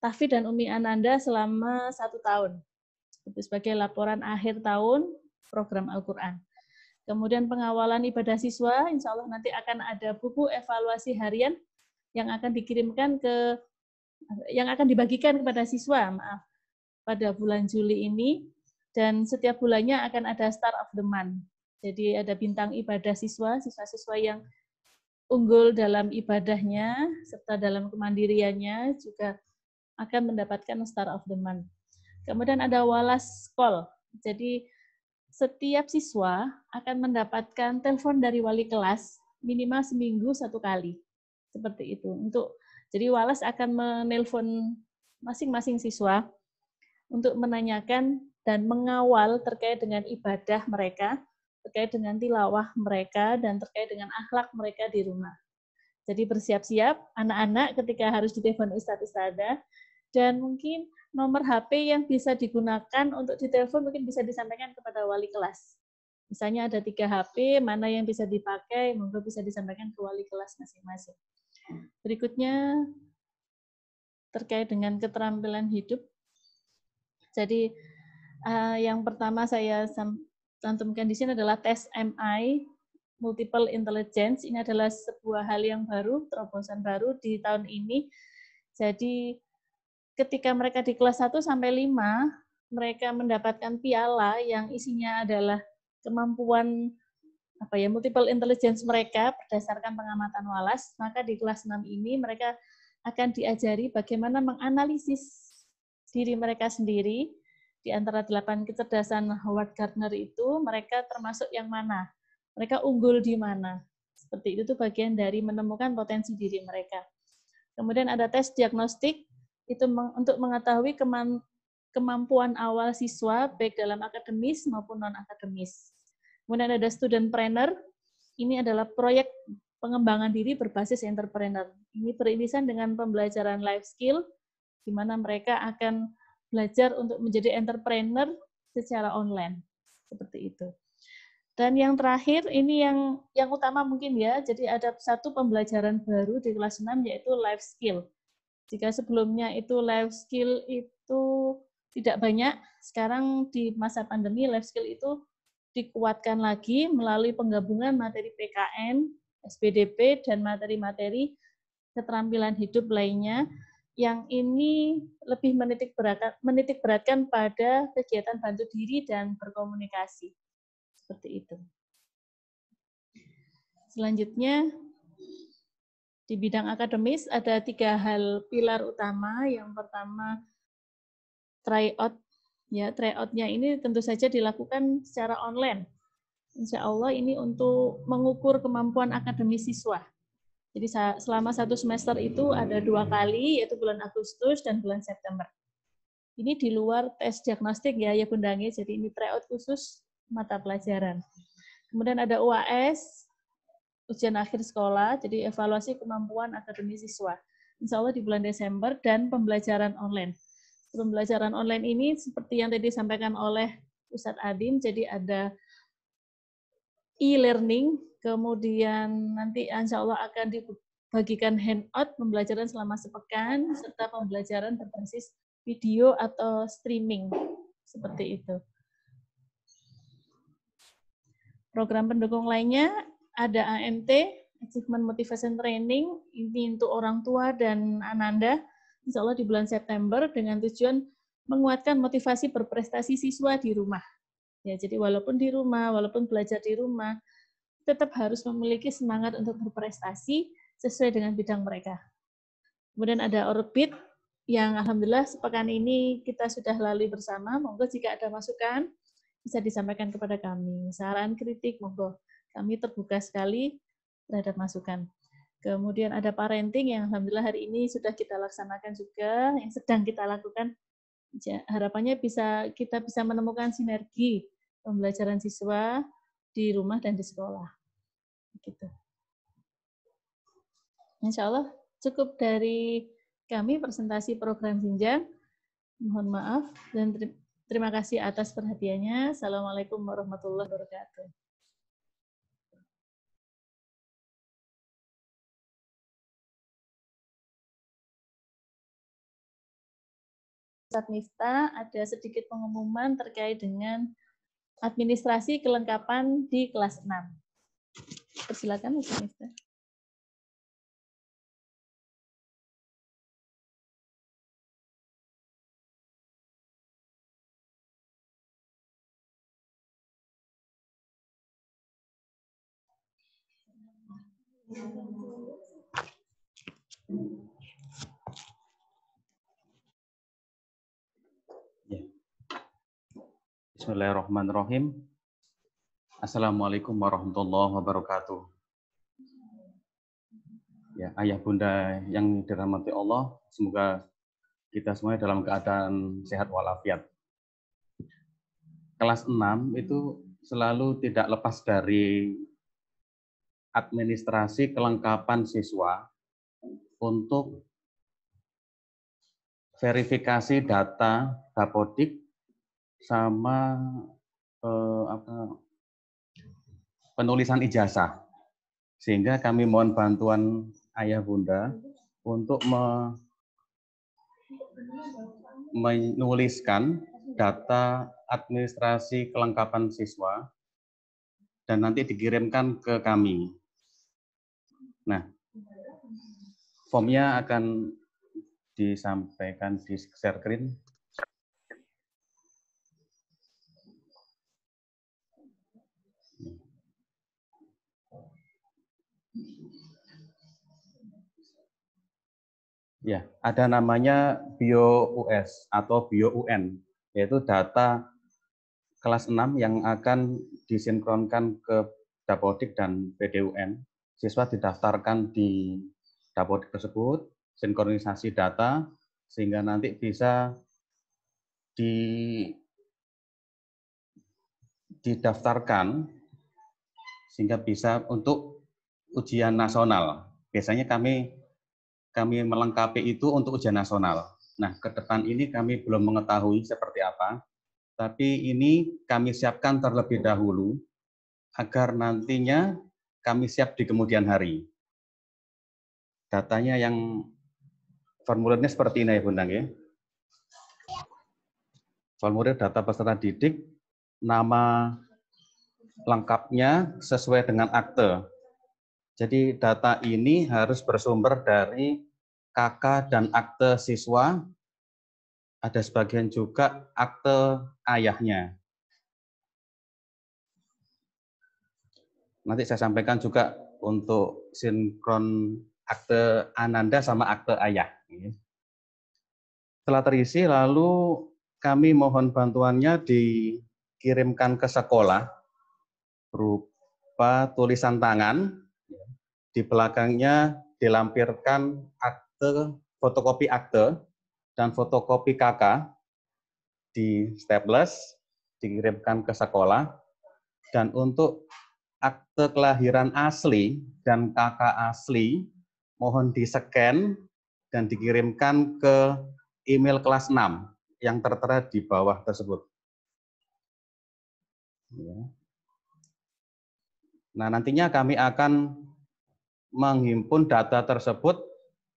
Tahfidz dan Umi Ananda selama 1 tahun. Sebagai laporan akhir tahun program Al-Quran. Kemudian pengawalan ibadah siswa, insya Allah nanti akan ada buku evaluasi harian yang akan dibagikan kepada siswa, pada bulan Juli ini, dan setiap bulannya akan ada Star of the Month. Jadi ada bintang ibadah siswa-siswa yang unggul dalam ibadahnya, serta dalam kemandiriannya juga akan mendapatkan Star of the Month. Kemudian ada Walas Call, jadi setiap siswa akan mendapatkan telepon dari wali kelas minimal seminggu 1 kali. Seperti itu. Jadi Walas akan menelpon masing-masing siswa untuk menanyakan dan mengawal terkait dengan ibadah mereka, terkait dengan tilawah mereka, dan terkait dengan akhlak mereka di rumah. Jadi bersiap-siap anak-anak ketika harus ditelepon ustadz-ustadzah, dan mungkin nomor HP yang bisa digunakan untuk ditelepon mungkin bisa disampaikan kepada wali kelas. Misalnya ada 3 HP, mana yang bisa dipakai, monggo bisa disampaikan ke wali kelas masing-masing. Berikutnya, terkait dengan keterampilan hidup. Jadi, yang pertama saya cantumkan di sini adalah tes MI, Multiple Intelligence. Ini adalah sebuah hal yang baru, terobosan baru di tahun ini. Jadi, ketika mereka di kelas 1 sampai 5, mereka mendapatkan piala yang isinya adalah kemampuan multiple intelligence mereka berdasarkan pengamatan Walas, maka di kelas 6 ini mereka akan diajari bagaimana menganalisis diri mereka sendiri. Di antara 8 kecerdasan Howard Gardner itu, mereka termasuk yang mana? Mereka unggul di mana? Seperti itu bagian dari menemukan potensi diri mereka. Kemudian ada tes diagnostik, itu untuk mengetahui kemampuan awal siswa, baik dalam akademis maupun non-akademis. Kemudian ada student planner, ini adalah proyek pengembangan diri berbasis entrepreneur. Ini beririsan dengan pembelajaran life skill, di mana mereka akan belajar untuk menjadi entrepreneur secara online. Seperti itu. Dan yang terakhir, ini yang utama mungkin ya, jadi ada satu pembelajaran baru di kelas 6, yaitu life skill. Jika sebelumnya itu life skill itu tidak banyak, sekarang di masa pandemi life skill itu dikuatkan lagi melalui penggabungan materi PKN, SPDP, dan materi-materi keterampilan hidup lainnya yang ini lebih menitik beratkan pada kegiatan bantu diri dan berkomunikasi. Seperti itu. Selanjutnya, di bidang akademis ada 3 hal pilar utama. Yang pertama, tryout. Ya, tryout-nya ini tentu saja dilakukan secara online. Insya Allah ini untuk mengukur kemampuan akademis siswa. Jadi selama 1 semester itu ada 2 kali, yaitu bulan Agustus dan bulan September. Ini di luar tes diagnostik ya Bunda Nge, jadi ini tryout khusus mata pelajaran. Kemudian ada UAS, ujian akhir sekolah, jadi evaluasi kemampuan akademis siswa. Insya Allah di bulan Desember, dan pembelajaran online. Pembelajaran online ini seperti yang tadi disampaikan oleh Ustadz Adin, jadi ada e-learning, kemudian nanti insya Allah akan dibagikan handout pembelajaran selama sepekan, serta pembelajaran berbasis video atau streaming, seperti itu. Program pendukung lainnya ada AMT, Achievement Motivation Training, ini untuk orang tua dan Ananda, insya Allah di bulan September, dengan tujuan menguatkan motivasi berprestasi siswa di rumah. Ya, jadi walaupun di rumah, walaupun belajar di rumah, tetap harus memiliki semangat untuk berprestasi sesuai dengan bidang mereka. Kemudian ada Orbit, yang alhamdulillah sepekan ini kita sudah lalui bersama. Monggo jika ada masukan, bisa disampaikan kepada kami. Saran, kritik, monggo. Kami terbuka sekali terhadap masukan. Kemudian ada parenting yang alhamdulillah hari ini sudah kita laksanakan juga, yang sedang kita lakukan. Harapannya kita bisa menemukan sinergi pembelajaran siswa di rumah dan di sekolah. Gitu. Insya Allah cukup dari kami presentasi program Jenjang. Mohon maaf dan terima kasih atas perhatiannya. Assalamualaikum warahmatullahi wabarakatuh. Ustadz Miftah, ada sedikit pengumuman terkait dengan administrasi kelengkapan di kelas 6. Persilakan Ustadz Miftah. Bismillahirrahmanirrahim. Assalamualaikum warahmatullahi wabarakatuh. Ya, ayah bunda yang dirahmati Allah, semoga kita semuanya dalam keadaan sehat walafiat. Kelas 6 itu selalu tidak lepas dari administrasi kelengkapan siswa untuk verifikasi data Dapodik sama penulisan ijazah. Sehingga kami mohon bantuan ayah bunda untuk menuliskan data administrasi kelengkapan siswa dan nanti dikirimkan ke kami. Nah, formnya akan disampaikan di share screen. Ya, ada namanya BioUS atau BioUN, yaitu data kelas 6 yang akan disinkronkan ke Dapodik dan PDUN. Siswa didaftarkan di Dapodik tersebut, sinkronisasi data, sehingga nanti bisa didaftarkan, sehingga bisa untuk ujian nasional. Biasanya kami melengkapi itu untuk ujian nasional. Nah, ke depan ini kami belum mengetahui seperti apa, tapi ini kami siapkan terlebih dahulu agar nantinya kami siap di kemudian hari. Datanya yang formulirnya seperti ini ya Bunda ya. Formulir data peserta didik, nama lengkapnya sesuai dengan akte. Jadi data ini harus bersumber dari KK dan akte siswa, ada sebagian juga akte ayahnya. Nanti saya sampaikan juga untuk sinkron akte Ananda sama akte ayah. Setelah terisi, lalu kami mohon bantuannya dikirimkan ke sekolah berupa tulisan tangan. Di belakangnya dilampirkan akte, fotokopi akte dan fotokopi KK di staples, dikirimkan ke sekolah. Dan untuk akte kelahiran asli dan KK asli mohon di-scan dan dikirimkan ke email kelas 6 yang tertera di bawah tersebut. Nah, nantinya kami akan menghimpun data tersebut,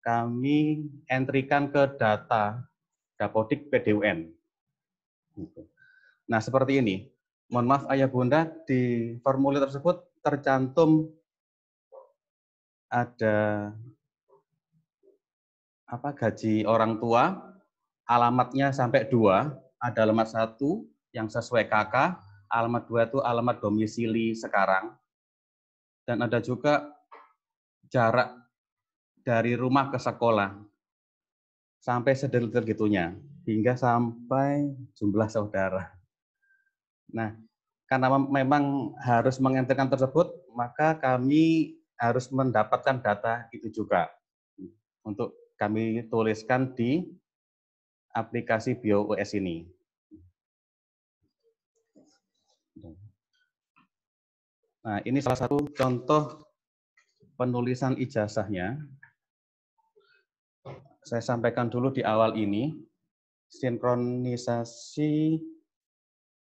kami entrikan ke data Dapodik PDUN. Nah, seperti ini. Mohon maaf Ayah Bunda, di formulir tersebut tercantum ada gaji orang tua, alamatnya sampai 2, ada alamat 1 yang sesuai KK, alamat 2 itu alamat domisili sekarang, dan ada juga jarak dari rumah ke sekolah, sampai sedetail gitunya, hingga sampai jumlah saudara. Nah, karena memang harus mengenterkan tersebut, maka kami harus mendapatkan data itu juga untuk kami tuliskan di aplikasi BioUS ini. Nah, ini salah satu contoh penulisan ijazahnya. Saya sampaikan dulu di awal ini, sinkronisasi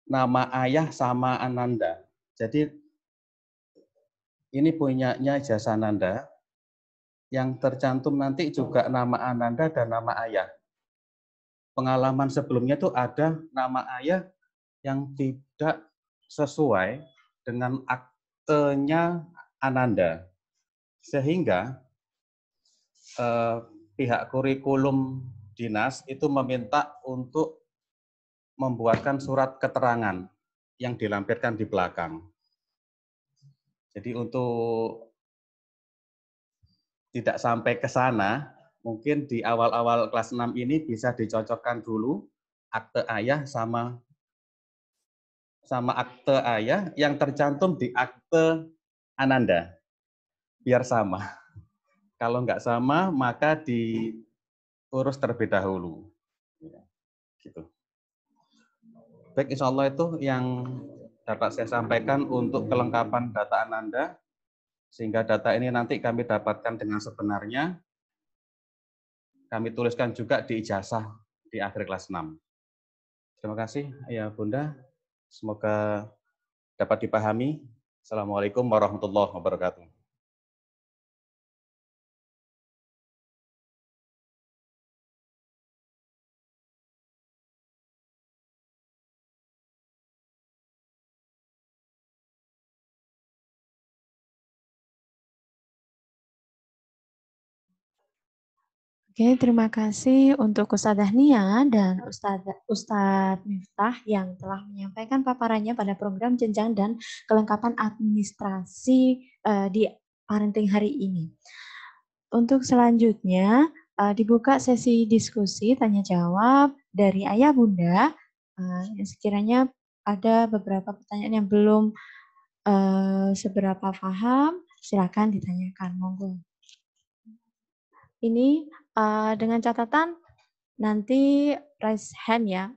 nama ayah sama Ananda. Jadi ini punyanya ijazah Ananda, yang tercantum nanti juga nama Ananda dan nama ayah. Pengalaman sebelumnya itu ada nama ayah yang tidak sesuai dengan aktenya Ananda. Sehingga pihak kurikulum dinas itu meminta untuk membuatkan surat keterangan yang dilampirkan di belakang. Jadi untuk tidak sampai ke sana, mungkin di awal-awal kelas 6 ini bisa dicocokkan dulu akte ayah sama akte ayah yang tercantum di akte Ananda, biar sama. Kalau nggak sama, maka diurus terlebih dahulu. Gitu. Baik, insya Allah itu yang dapat saya sampaikan untuk kelengkapan data Ananda, sehingga data ini nanti kami dapatkan dengan sebenarnya. Kami tuliskan juga di ijazah di akhir kelas 6. Terima kasih, Ayah Bunda. Semoga dapat dipahami. Assalamualaikum warahmatullahi wabarakatuh. Oke, terima kasih untuk Ustadzah Nia dan Ustadz Miftah yang telah menyampaikan paparannya pada program jenjang dan kelengkapan administrasi di parenting hari ini. Untuk selanjutnya, dibuka sesi diskusi tanya jawab dari Ayah Bunda. Yang sekiranya ada beberapa pertanyaan yang belum seberapa paham, silakan ditanyakan, monggo. Ini dengan catatan nanti raise hand ya.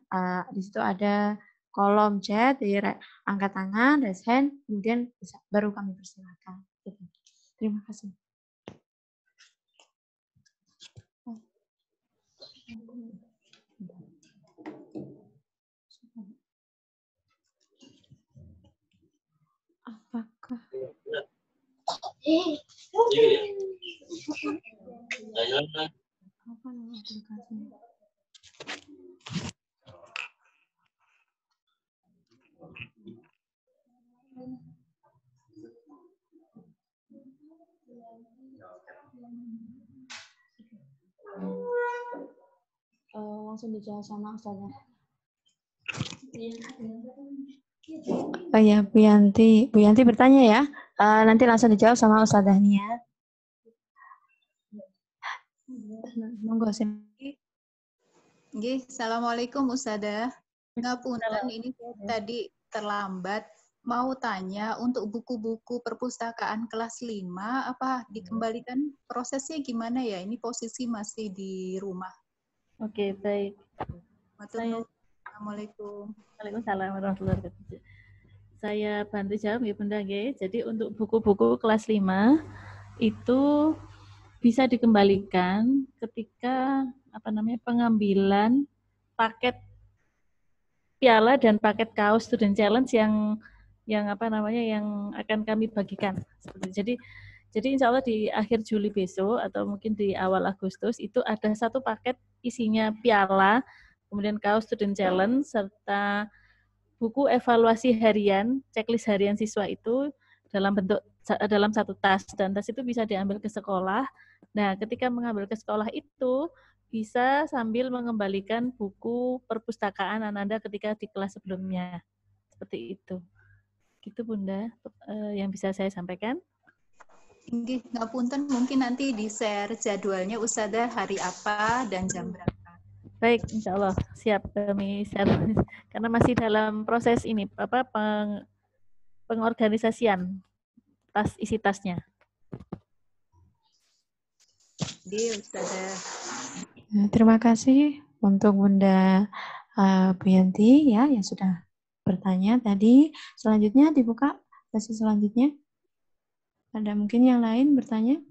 Di situ ada kolom chat, jadi angkat tangan, raise hand, kemudian baru kami persilakan. Terima kasih. Apakah? Apa nama aplikasinya? Langsung dijawab sama Ustazah. Oh ya, Bu Yanti bertanya ya. Nanti langsung dijawab sama Ustazah Nia. Monggo sini. Nggih, Assalamualaikum Ustazah. Ngapunten ini saya tadi terlambat mau tanya, untuk buku-buku perpustakaan kelas 5, apa dikembalikan prosesnya gimana ya? Ini posisi masih di rumah. Oke, baik. Matur nuwun. Assalamualaikum. Waalaikumsalam warahmatullahi wabarakatuh. Saya bantu jawab ya Bunda G. Jadi untuk buku-buku kelas 5 itu bisa dikembalikan ketika pengambilan paket piala dan paket kaos student challenge yang akan kami bagikan. Jadi insya Allah di akhir Juli besok atau mungkin di awal Agustus itu ada satu paket isinya piala, kemudian kaos student challenge serta buku evaluasi harian, checklist harian siswa itu dalam satu tas, dan tas itu bisa diambil ke sekolah. Nah, ketika mengambil ke sekolah itu bisa sambil mengembalikan buku perpustakaan Ananda ketika di kelas sebelumnya. Seperti itu. Gitu Bunda, yang bisa saya sampaikan. Nggih, ngapunten, mungkin nanti di-share jadwalnya Ustadzah hari apa dan jam berapa. Baik, insya Allah siap kami share karena masih dalam proses ini pengorganisasian isi tasnya. Terima kasih untuk Bunda Buyanti ya yang sudah bertanya tadi. Selanjutnya dibuka sesi selanjutnya. Ada mungkin yang lain bertanya?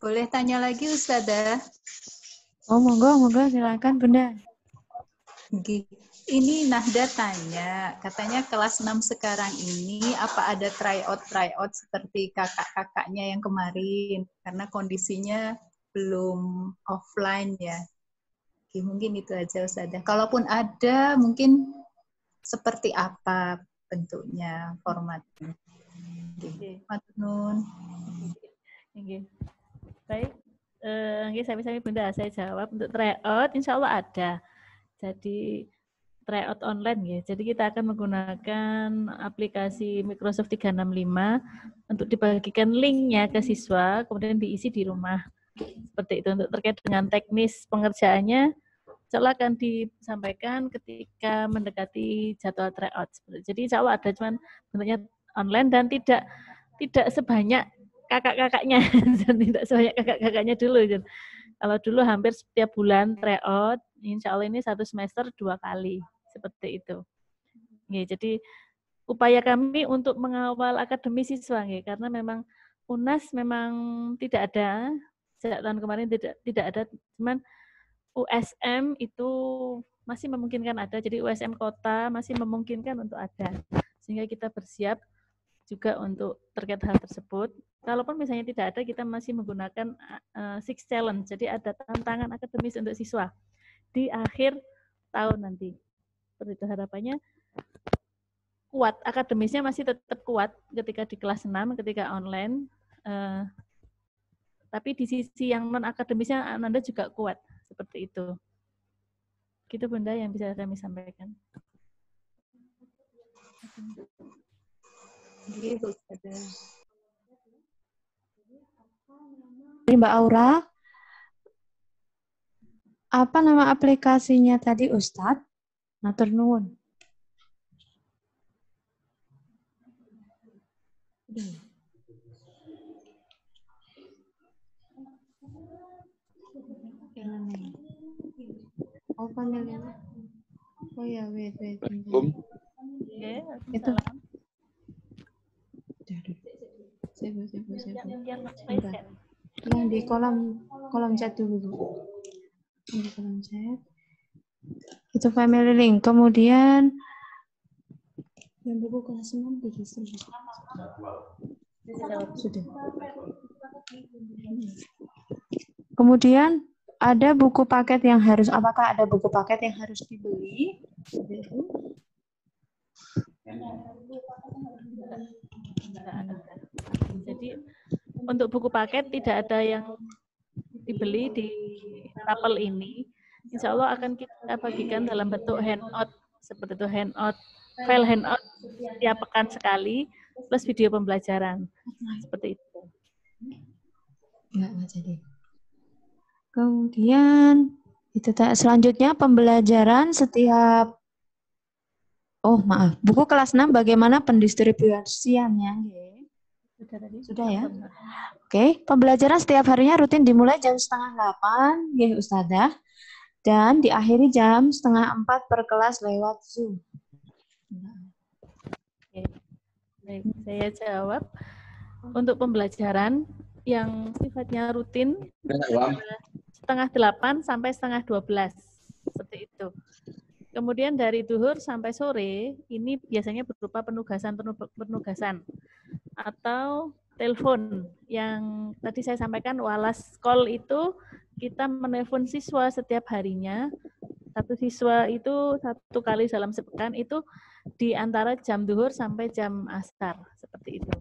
Boleh tanya lagi Ustadzah? Oh, monggo silakan Bunda. Ini Nahda tanya, katanya kelas 6 sekarang ini apa ada tryout seperti kakak-kakaknya yang kemarin karena kondisinya belum offline ya. Oke, mungkin itu aja Ustadzah. Kalaupun ada mungkin seperti apa bentuknya, formatnya. Matur nuwun. Baik, sami-sami Bunda, saya jawab untuk tryout insya Allah ada. Jadi tryout online ya. Jadi kita akan menggunakan aplikasi Microsoft 365 untuk dibagikan linknya ke siswa, kemudian diisi di rumah. Seperti itu. Untuk terkait dengan teknis pengerjaannya, insya Allah akan disampaikan ketika mendekati jadwal tryout. Jadi insya Allah ada, cuman bentuknya online dan tidak sebanyak kakak-kakaknya, tidak sebanyak kakak-kakaknya dulu. Kalau dulu hampir setiap bulan tryout, insya Allah ini satu semester 2 kali, seperti itu. Jadi upaya kami untuk mengawal akademi siswa, karena memang UNAS memang tidak ada, sejak tahun kemarin tidak ada, cuman USM itu masih memungkinkan ada, jadi USM kota masih memungkinkan untuk ada, sehingga kita bersiap juga untuk terkait hal tersebut. Kalaupun misalnya tidak ada, kita masih menggunakan Six Challenge, jadi ada tantangan akademis untuk siswa di akhir tahun nanti. Seperti itu harapannya kuat, akademisnya masih tetap kuat ketika di kelas 6, ketika online, tapi di sisi yang non-akademisnya Anda juga kuat, seperti itu. Gitu Bunda yang bisa kami sampaikan. Mbak Aura, apa nama aplikasinya tadi Ustadz? Matur nuwun. Oh, panggilnya. Oh ya, wait. Itu. Yang di kolom chat dulu. Di kolom chat. Itu family link. Kemudian yang buku kelas 6 sudah. Kemudian ada buku paket yang harus, apakah ada buku paket yang harus dibeli? Jadi untuk buku paket tidak ada yang dibeli di tapel ini. Insya Allah akan kita bagikan dalam bentuk handout, seperti itu, file handout setiap pekan sekali, plus video pembelajaran. Seperti itu. Nggak jadi. Kemudian itu selanjutnya pembelajaran setiap buku kelas 6 bagaimana pendistribusiannya? Sudah ya. Oke, pembelajaran setiap harinya rutin dimulai jam 7:30, nggih Ustazah, dan diakhiri jam 3:30 per kelas lewat Zoom. Oke. Baik, saya jawab. Untuk pembelajaran yang sifatnya rutin 7:30 sampai 11:30 seperti itu. Kemudian dari duhur sampai sore ini biasanya berupa penugasan atau telepon yang tadi saya sampaikan walas call itu kita menelpon siswa setiap harinya. Satu siswa itu 1 kali dalam sepekan itu di antara jam duhur sampai jam asar seperti itu.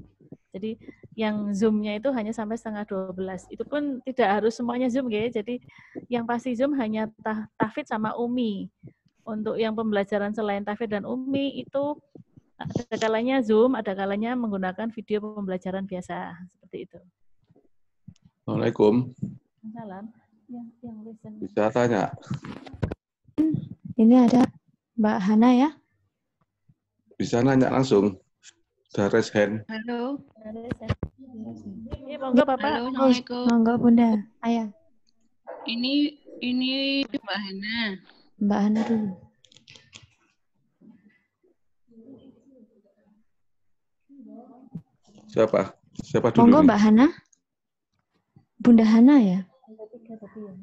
Jadi yang Zoom-nya itu hanya sampai 11:30. Itu pun tidak harus semuanya Zoom ya. Jadi yang pasti Zoom hanya tahfidz sama umi. Untuk yang pembelajaran selain tahfidz dan umi itu ada kalanya Zoom, ada kalanya menggunakan video pembelajaran biasa seperti itu. Assalamualaikum. Salam. Yang listen. Bisa tanya? Ini ada Mbak Hana ya. Bisa nanya langsung. Sudah raise hand. Halo. Iya, monggo Bapak. Halo, Assalamualaikum. Monggo Bunda. Ayo. Ini Mbak Hana. Mbak Hana dulu. Siapa dulu? Monggo Mbak Hana. Bunda Hana ya.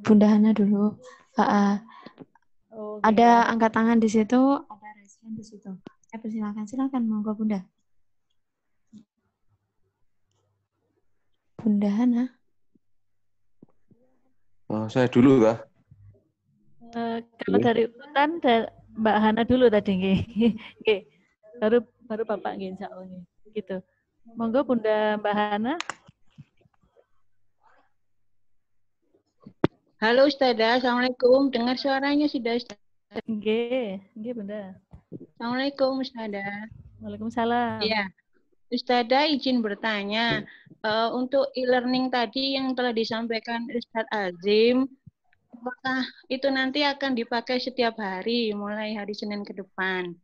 Bunda Hana dulu. Ada angkat tangan di situ, ada raise hand di situ. Silakan monggo Bunda. Bunda Hana. Saya dulu kah? Kalau dari urutan Mbak Hana dulu tadi nggih. Baru Bapak nggih insyaallah nggih. Gitu. Monggo Bunda Mbak Hana. Halo Ustazah, Assalamualaikum. Dengar suaranya sudah Ustazah. Nggih Bunda. Assalamualaikum Ustazah. Waalaikumsalam. Iya. Ustazah izin bertanya, untuk e-learning tadi yang telah disampaikan Ustadz Azim, apakah itu nanti akan dipakai setiap hari mulai hari Senin ke depan?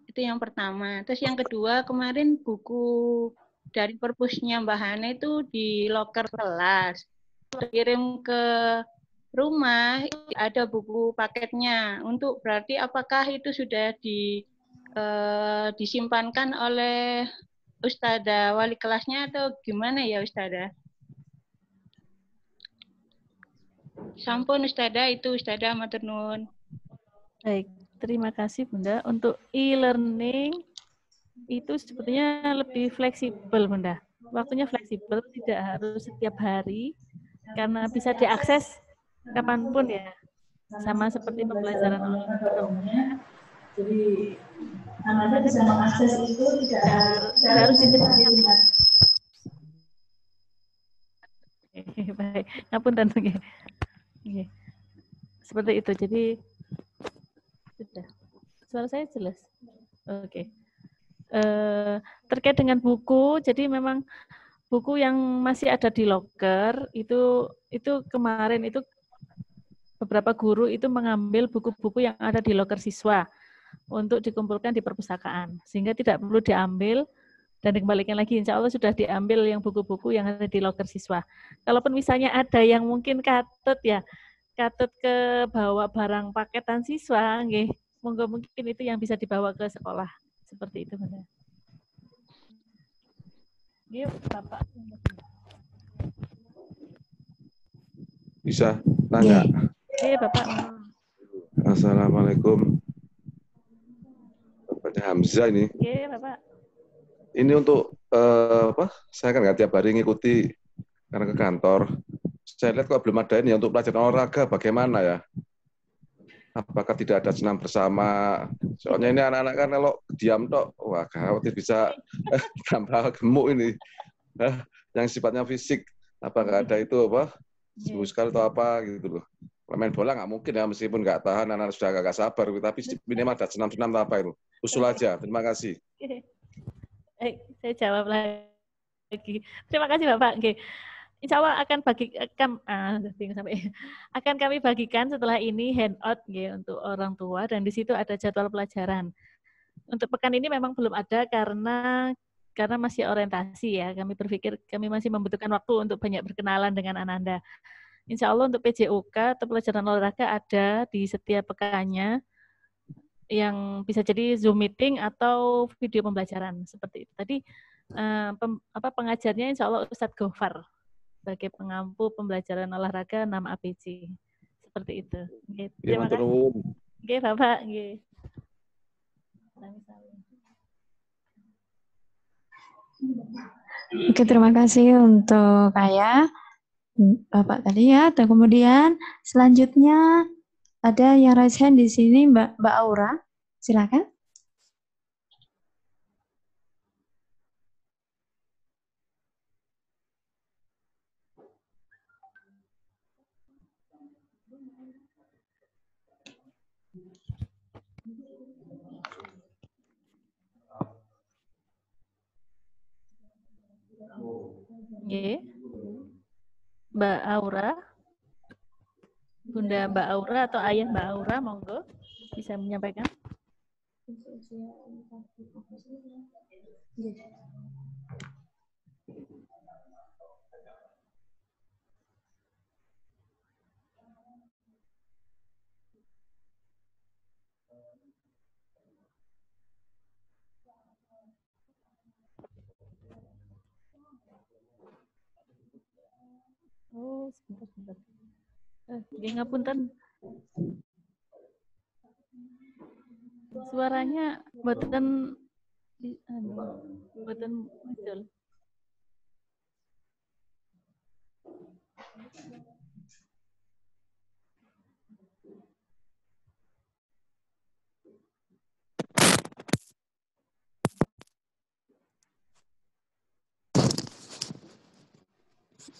Itu yang pertama. Terus yang kedua, kemarin buku dari perpusnya Mbak Hana itu di loker kelas. Kirim ke rumah, ada buku paketnya. Untuk berarti apakah itu sudah disimpankan oleh Ustazah wali kelasnya atau gimana ya Ustazah? Sampun Ustazah, itu Ustazah matur nuwun. Baik, terima kasih Bunda. Untuk e-learning itu sebetulnya lebih fleksibel Bunda. Waktunya fleksibel, tidak harus setiap hari karena bisa diakses kapanpun ya. Sama seperti pembelajaran online. Jadi Anda bisa mengakses itu tidak harus ditetapkan. Baik, ngapunten nggih. Nggih. Seperti itu. Jadi sudah. Suara saya jelas. Oke. Terkait dengan buku, jadi memang buku yang masih ada di loker itu kemarin itu beberapa guru itu mengambil buku-buku yang ada di loker siswa untuk dikumpulkan di perpustakaan, sehingga tidak perlu diambil dan dikembalikan lagi. Insya Allah sudah diambil yang buku-buku yang ada di loker siswa. Kalaupun misalnya ada yang mungkin katut ke bawa barang paketan siswa, nggih, mungkin itu yang bisa dibawa ke sekolah. Seperti itu, Bunda. Yuk, Bapak. Bisa tanya? Iya, Bapak. Assalamualaikum. Bapaknya Hamzah ini. Iya, Bapak. Ini untuk saya kan nggak tiap hari ngikuti karena ke kantor. Saya lihat kok belum ada ini untuk pelajaran olahraga, bagaimana ya? Apakah tidak ada senam bersama? Soalnya ini anak-anak kan kalau diam tok, wah khawatir bisa tambah gemuk ini. Yang sifatnya fisik, apakah ada itu apa? Sembuh sekali atau apa gitu loh. Main bola nggak mungkin ya, meskipun nggak tahan, anak sudah agak sabar, tapi minimal ada senam-senam apa itu. Usul aja. Terima kasih. Saya jawab lagi. Terima kasih Bapak. Oke. Insya Allah akan akan kami bagikan setelah ini handout untuk orang tua, dan di situ ada jadwal pelajaran. Untuk pekan ini memang belum ada karena masih orientasi ya. Kami berpikir kami masih membutuhkan waktu untuk banyak berkenalan dengan Ananda. Insya Allah untuk PJOK atau pelajaran olahraga ada di setiap pekannya, yang bisa jadi Zoom meeting atau video pembelajaran seperti itu. Tadi pengajarnya Insya Allah Ustadz Gofar sebagai pengampu pembelajaran olahraga 6 APC. Seperti itu. Oke, terima kasih. Oke, Bapak. Oke. Oke, terima kasih untuk Ayah, Bapak tadi ya. Dan kemudian selanjutnya ada yang raise hand di sini, Mbak Aura. Silakan. Mbak Aura, Bunda Mbak Aura atau Ayah Mbak Aura, monggo bisa menyampaikan. Oh, sebentar. Ngapunten. Suaranya mboten muncul.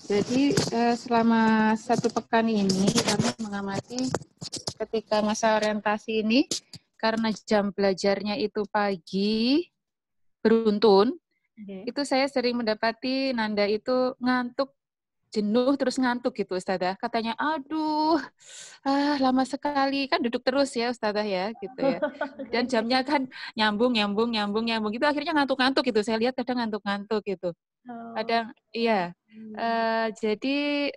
Jadi selama 1 pekan ini kami mengamati ketika masa orientasi ini, karena jam belajarnya itu pagi beruntun, itu saya sering mendapati Nanda itu ngantuk, jenuh terus ngantuk gitu Ustazah. Katanya, aduh, lama sekali, kan duduk terus ya Ustazah ya, gitu ya. Dan jamnya kan nyambung, gitu akhirnya ngantuk-ngantuk gitu. Saya lihat kadang ngantuk-ngantuk gitu. Kadang, iya. Jadi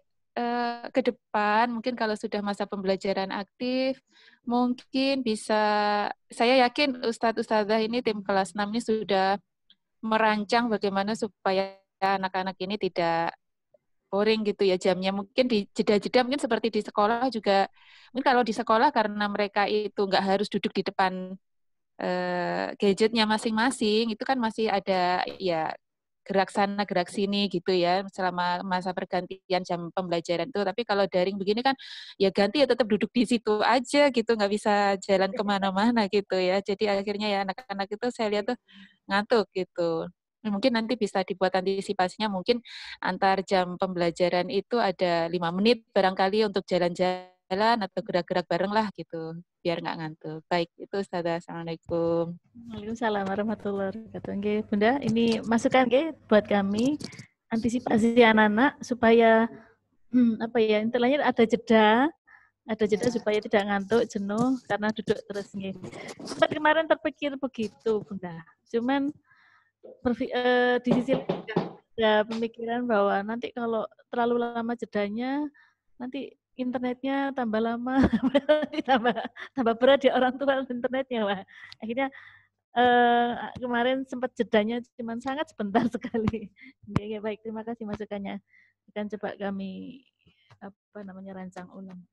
ke depan mungkin kalau sudah masa pembelajaran aktif, mungkin bisa, saya yakin Ustadz-Ustadzah ini tim kelas 6 ini sudah merancang bagaimana supaya anak-anak ini tidak boring gitu ya jamnya. Mungkin di jeda-jeda mungkin seperti di sekolah juga. Mungkin kalau di sekolah karena mereka itu nggak harus duduk di depan gadgetnya masing-masing, itu kan masih ada ya gerak sana gerak sini gitu ya selama masa pergantian jam pembelajaran itu. Tapi kalau daring begini kan ya ganti ya tetap duduk di situ aja gitu, nggak bisa jalan kemana-mana gitu ya. Jadi akhirnya ya anak-anak itu saya lihat tuh ngantuk gitu. Mungkin nanti bisa dibuat antisipasinya, mungkin antar jam pembelajaran itu ada 5 menit barangkali untuk jalan-jalan atau gerak-gerak bareng lah gitu, biar nggak ngantuk. Baik, itu Ustazah. Assalamualaikum. Waalaikumsalam warahmatullahi wabarakatuh. Oke, Bunda, ini masukan buat kami antisipasi anak-anak supaya intinya ada jeda supaya tidak ngantuk, jenuh karena duduk terus nggih. Sempat kemarin terpikir begitu, Bunda. Cuman di sisi lain ada pemikiran bahwa nanti kalau terlalu lama jedanya, nanti internetnya tambah lama, tambah berat di orang tua internetnya, Pak. Akhirnya kemarin sempat jedanya cuman sangat sebentar sekali. Ya, baik, terima kasih masukannya. Akan coba kami rancang ulang.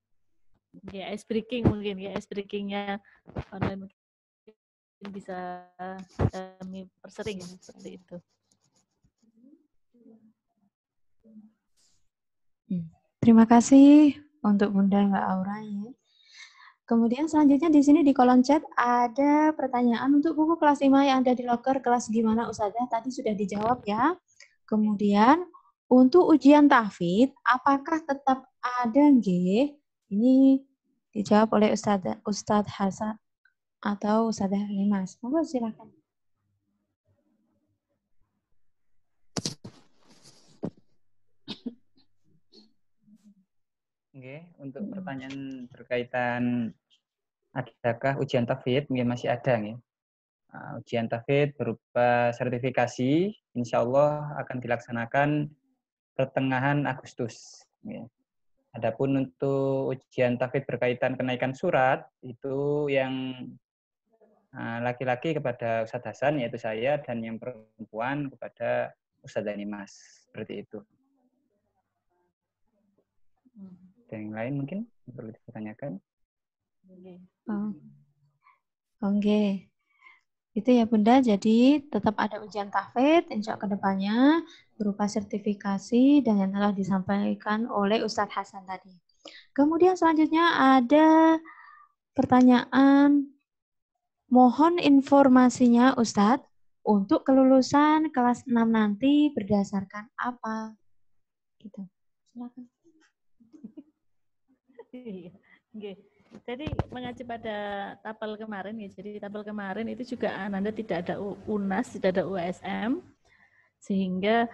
Ya, ice breaking mungkin ya, ice breakingnya online mungkin bisa kami persering seperti itu. Terima kasih untuk Bunda Mbak Aura ya. Kemudian selanjutnya di sini di kolom chat ada pertanyaan untuk buku kelas 5 yang ada di loker kelas gimana Ustazah, tadi sudah dijawab ya. Kemudian untuk ujian tahfidz apakah tetap ada nggih? Ini dijawab oleh Ustadz Hasan atau Ustazah Limas. Monggo silakan. Oke, untuk pertanyaan berkaitan adakah ujian tafid, mungkin masih ada nih. Ujian tafid berupa sertifikasi, insya Allah akan dilaksanakan pertengahan Agustus. Adapun untuk ujian tafid berkaitan kenaikan surat, itu yang laki-laki kepada Ustadz Hasan, yaitu saya, dan yang perempuan kepada Ustadz Danimas. Seperti itu. Dan yang lain mungkin perlu ditanyakan. Oke. Itu ya Bunda, jadi tetap ada ujian tahfidz insya Allah ke depannya berupa sertifikasi dan yang telah disampaikan oleh Ustadz Hasan tadi. Kemudian selanjutnya ada pertanyaan, mohon informasinya Ustadz untuk kelulusan kelas 6 nanti berdasarkan apa? Gitu. Silakan. Oke. Jadi mengacu pada tabel kemarin ya. Jadi tabel kemarin itu juga Ananda tidak ada UNAS, tidak ada USM, sehingga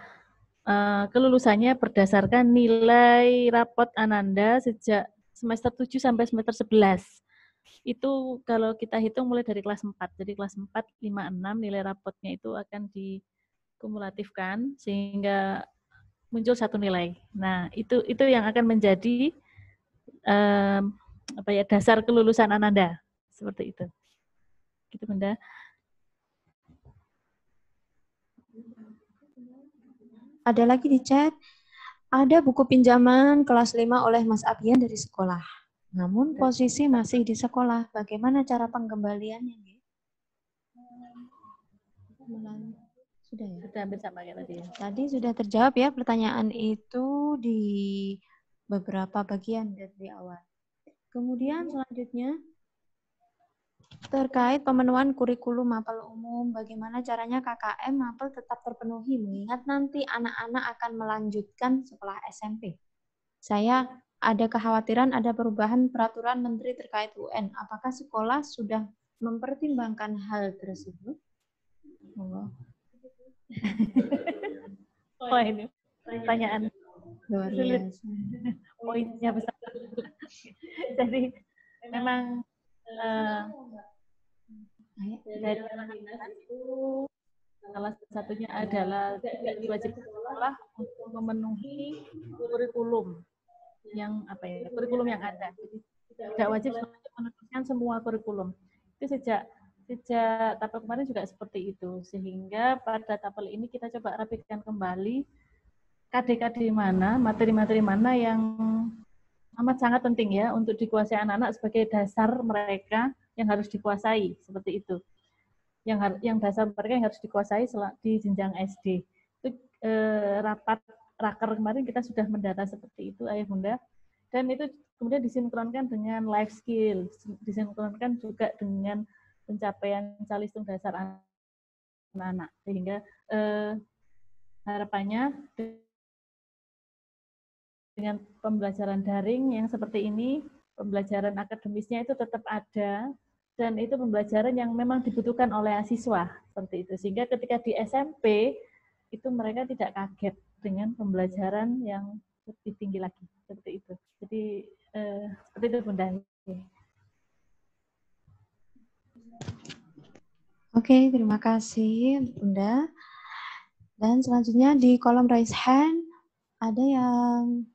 kelulusannya berdasarkan nilai rapot Ananda sejak semester 7 sampai semester 11. Itu kalau kita hitung mulai dari kelas 4. Jadi kelas 4, 5, 6 nilai rapotnya itu akan dikumulatifkan sehingga muncul satu nilai. Nah, itu yang akan menjadi dasar kelulusan Ananda. Seperti itu. Gitu Bunda. Ada lagi di chat, ada buku pinjaman kelas 5 oleh Mas Abian dari sekolah. Namun posisi masih di sekolah. Bagaimana cara pengembaliannya? Sudah ya? Sudah hampir sama kayak tadi. Tadi sudah terjawab ya pertanyaan itu di beberapa bagian dari awal. Kemudian selanjutnya terkait pemenuhan kurikulum mapel umum, bagaimana caranya KKM mapel tetap terpenuhi mengingat nanti anak-anak akan melanjutkan sekolah SMP. Saya ada kekhawatiran ada perubahan peraturan menteri terkait UN. Apakah sekolah sudah mempertimbangkan hal tersebut? Oh ini pertanyaan luar sulit. biasa. Poinnya besar. Jadi memang dari itu salah satunya adalah tidak diwajibkan sekolah untuk memenuhi kurikulum yang kurikulum yang ada. Jadi tidak wajib untuk meneruskan semua kurikulum. Itu sejak tabel kemarin juga seperti itu, sehingga pada tabel ini kita coba rapikan kembali KD-KD mana, materi-materi mana yang amat sangat penting ya untuk dikuasai anak-anak sebagai dasar mereka yang harus dikuasai, seperti itu. Yang dasar mereka yang harus dikuasai di jenjang SD. Itu raker kemarin kita sudah mendata seperti itu, Ayah Bunda. Dan itu kemudian disinkronkan dengan life skill, disinkronkan juga dengan pencapaian calistung dasar anak-anak. Sehingga harapannya dengan pembelajaran daring yang seperti ini, pembelajaran akademisnya itu tetap ada, dan itu pembelajaran yang memang dibutuhkan oleh siswa, seperti itu. Sehingga ketika di SMP, itu mereka tidak kaget dengan pembelajaran yang lebih tinggi lagi, seperti itu. Jadi, seperti itu Bunda. Oke, terima kasih Bunda. Dan selanjutnya di kolom raise hand, ada yang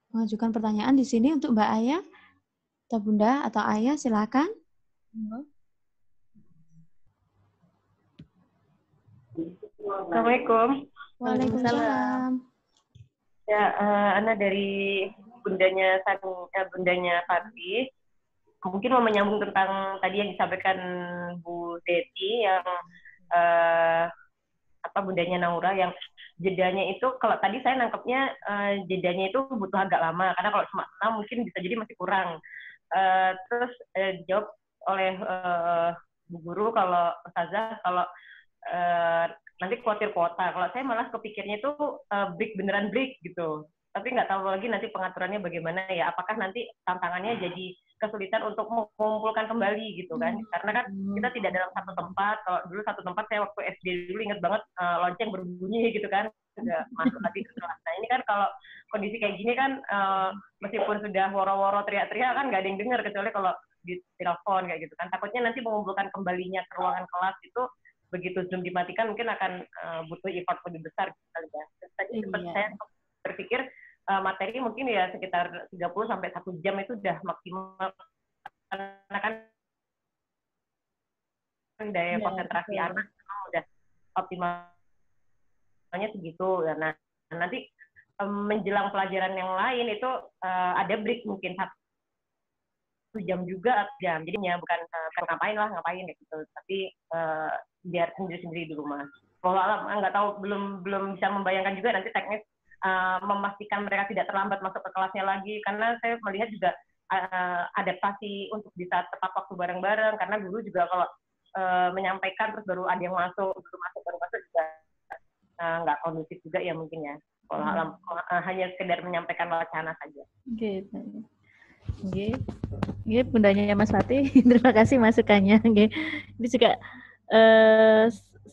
mengajukan pertanyaan di sini untuk Mbak Ayah atau Bunda atau Ayah, silakan. Assalamualaikum. Waalaikumsalam. Ya, Ana dari bundanya Fatih. Mungkin mau menyambung tentang tadi yang disampaikan Bu Deti yang bundanya Naura yang jedanya itu, kalau tadi saya nangkepnya jedanya itu butuh agak lama karena kalau cuma 6 mungkin bisa jadi masih kurang. Terus dijawab oleh Bu Guru kalau Ustazah kalau nanti khawatir kuota. Kalau saya malah kepikirnya itu break beneran break gitu. Tapi nggak tahu lagi nanti pengaturannya bagaimana ya. Apakah nanti tantangannya jadi kesulitan untuk mengumpulkan kembali gitu kan? Karena kan kita tidak dalam satu tempat. Kalau dulu satu tempat saya waktu SD dulu ingat banget lonceng berbunyi gitu kan. Sudah masuk lagi ke kelas. Nah ini kan kalau kondisi kayak gini kan meskipun sudah woro-woro teriak-teriak kan nggak ada yang dengar kecuali kalau di telepon kayak gitu kan. Takutnya nanti mengumpulkan kembalinya ke ruangan kelas itu begitu Zoom dimatikan mungkin akan butuh effort lebih besar gitu ya. Tadi seperti saya berpikir materi mungkin ya sekitar 30 sampai 1 jam itu udah maksimal karena kan daya konsentrasi anak udah optimalnya segitu. Nah, nanti menjelang pelajaran yang lain itu ada break mungkin 1 jam juga jam. Jadinya bukan ngapain gitu, tapi biar sendiri-sendiri di rumah. Kalau alam nggak tahu belum bisa membayangkan juga nanti teknis memastikan mereka tidak terlambat masuk ke kelasnya lagi, karena saya melihat juga adaptasi untuk bisa tepat waktu bareng-bareng, karena guru juga kalau menyampaikan terus baru ada yang masuk juga nggak kondusif juga ya mungkin ya. Kalau hanya sekedar menyampaikan wacana saja. Gitu. Nggih, Bundanya Mas Fatih, terima kasih masukannya. Nggih. Ini juga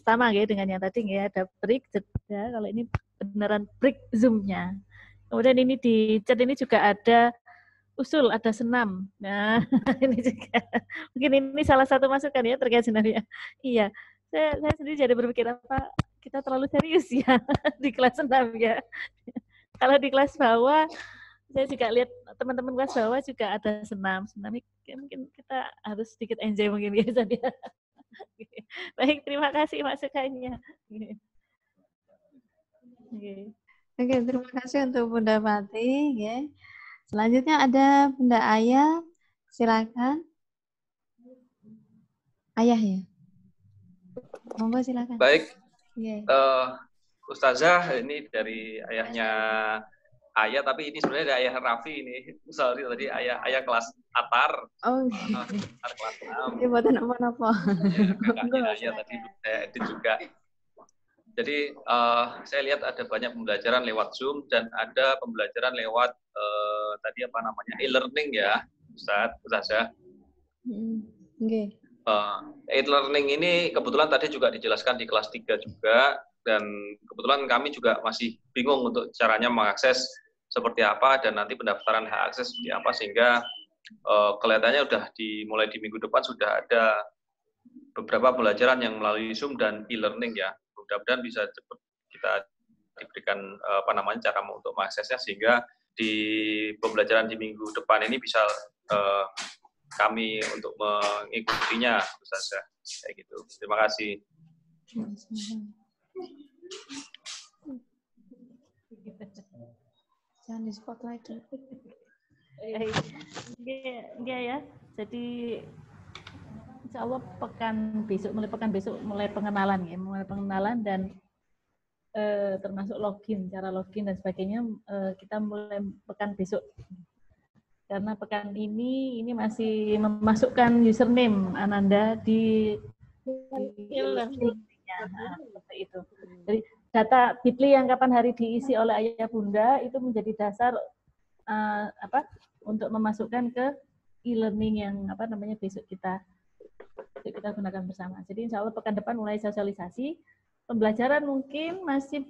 sama nggih dengan yang tadi nggih, ada break jeda. Kalau ini beneran break Zoom-nya. Kemudian ini di chat ini juga ada usul, ada senam. Nah, ini juga mungkin ini salah satu masukan ya terkait senam ya. Iya, saya sendiri jadi berpikir apa kita terlalu serius ya di kelas senam ya. Kalau di kelas bawah saya juga lihat teman-teman kelas bawah juga ada senam. Senam ini mungkin kita harus sedikit enjoy mungkin ya. Baik, terima kasih masukannya. Oke, terima kasih untuk Bunda Fatih. Ya. Selanjutnya ada Bunda Ayah, silakan. Ayah ya. Monggo silakan. Baik, Yeah. Ustazah, ini dari ayahnya Ayah, tapi ini sebenarnya dari ayah Raffi ini. Sorry, tadi ayah kelas Atar. Oh, Atar kelas 6. ini buatan apa-apa. Kakaknya Ayah tadi saya edit juga. Jadi saya lihat ada banyak pembelajaran lewat Zoom dan ada pembelajaran lewat tadi apa namanya e-learning ya, Ustazah. Okay. E-learning ini kebetulan tadi juga dijelaskan di kelas 3 juga, dan kebetulan kami juga masih bingung untuk caranya mengakses seperti apa dan nanti pendaftaran hak akses seperti apa, sehingga kelihatannya udah dimulai di minggu depan sudah ada beberapa pembelajaran yang melalui Zoom dan e-learning ya. Mudah-mudahan bisa cepat kita diberikan apa namanya cara untuk mengaksesnya, sehingga di pembelajaran di minggu depan ini bisa kami untuk mengikutinya, Ustazah. Kayak gitu. Terima kasih. Jangan di spotlight. Iya ya. Jadi insya Allah mulai pekan besok mulai pengenalan ya, dan termasuk cara login dan sebagainya kita mulai pekan besok. Karena pekan ini masih memasukkan username Ananda di seperti itu. Jadi data Bitly yang kapan hari diisi oleh ayah bunda itu menjadi dasar untuk memasukkan ke e-learning yang besok kita gunakan bersama. Jadi insya Allah pekan depan mulai sosialisasi. Pembelajaran mungkin masih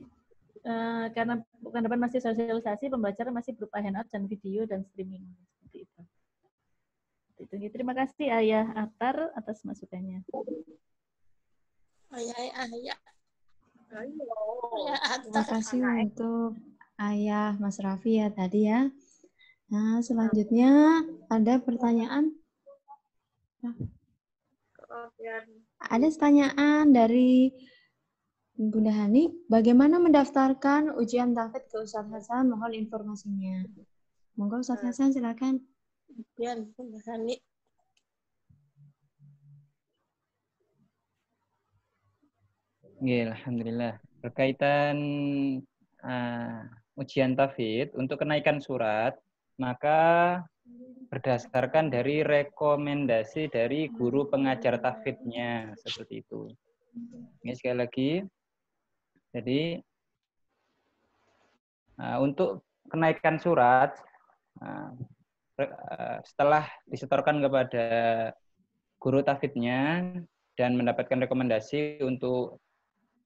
karena pekan depan masih sosialisasi, pembelajaran masih berupa handout dan video dan streaming seperti itu. Terima kasih Ayah Atar atas masukannya. Terima kasih untuk Ayah Mas Raffi ya tadi ya. Nah, selanjutnya ada pertanyaan. Ada pertanyaan dari Bunda Hani, bagaimana mendaftarkan ujian tahfidz ke Ustadz Hasan? Mohon informasinya. Monggo Ustadz Hasan silakan. Bunda Hani. Ya, alhamdulillah. Berkaitan ujian tahfidz untuk kenaikan surat, maka berdasarkan dari rekomendasi dari guru pengajar tahfidznya seperti itu. Ini sekali lagi. Jadi untuk kenaikan surat setelah disetorkan kepada guru tahfidznya dan mendapatkan rekomendasi untuk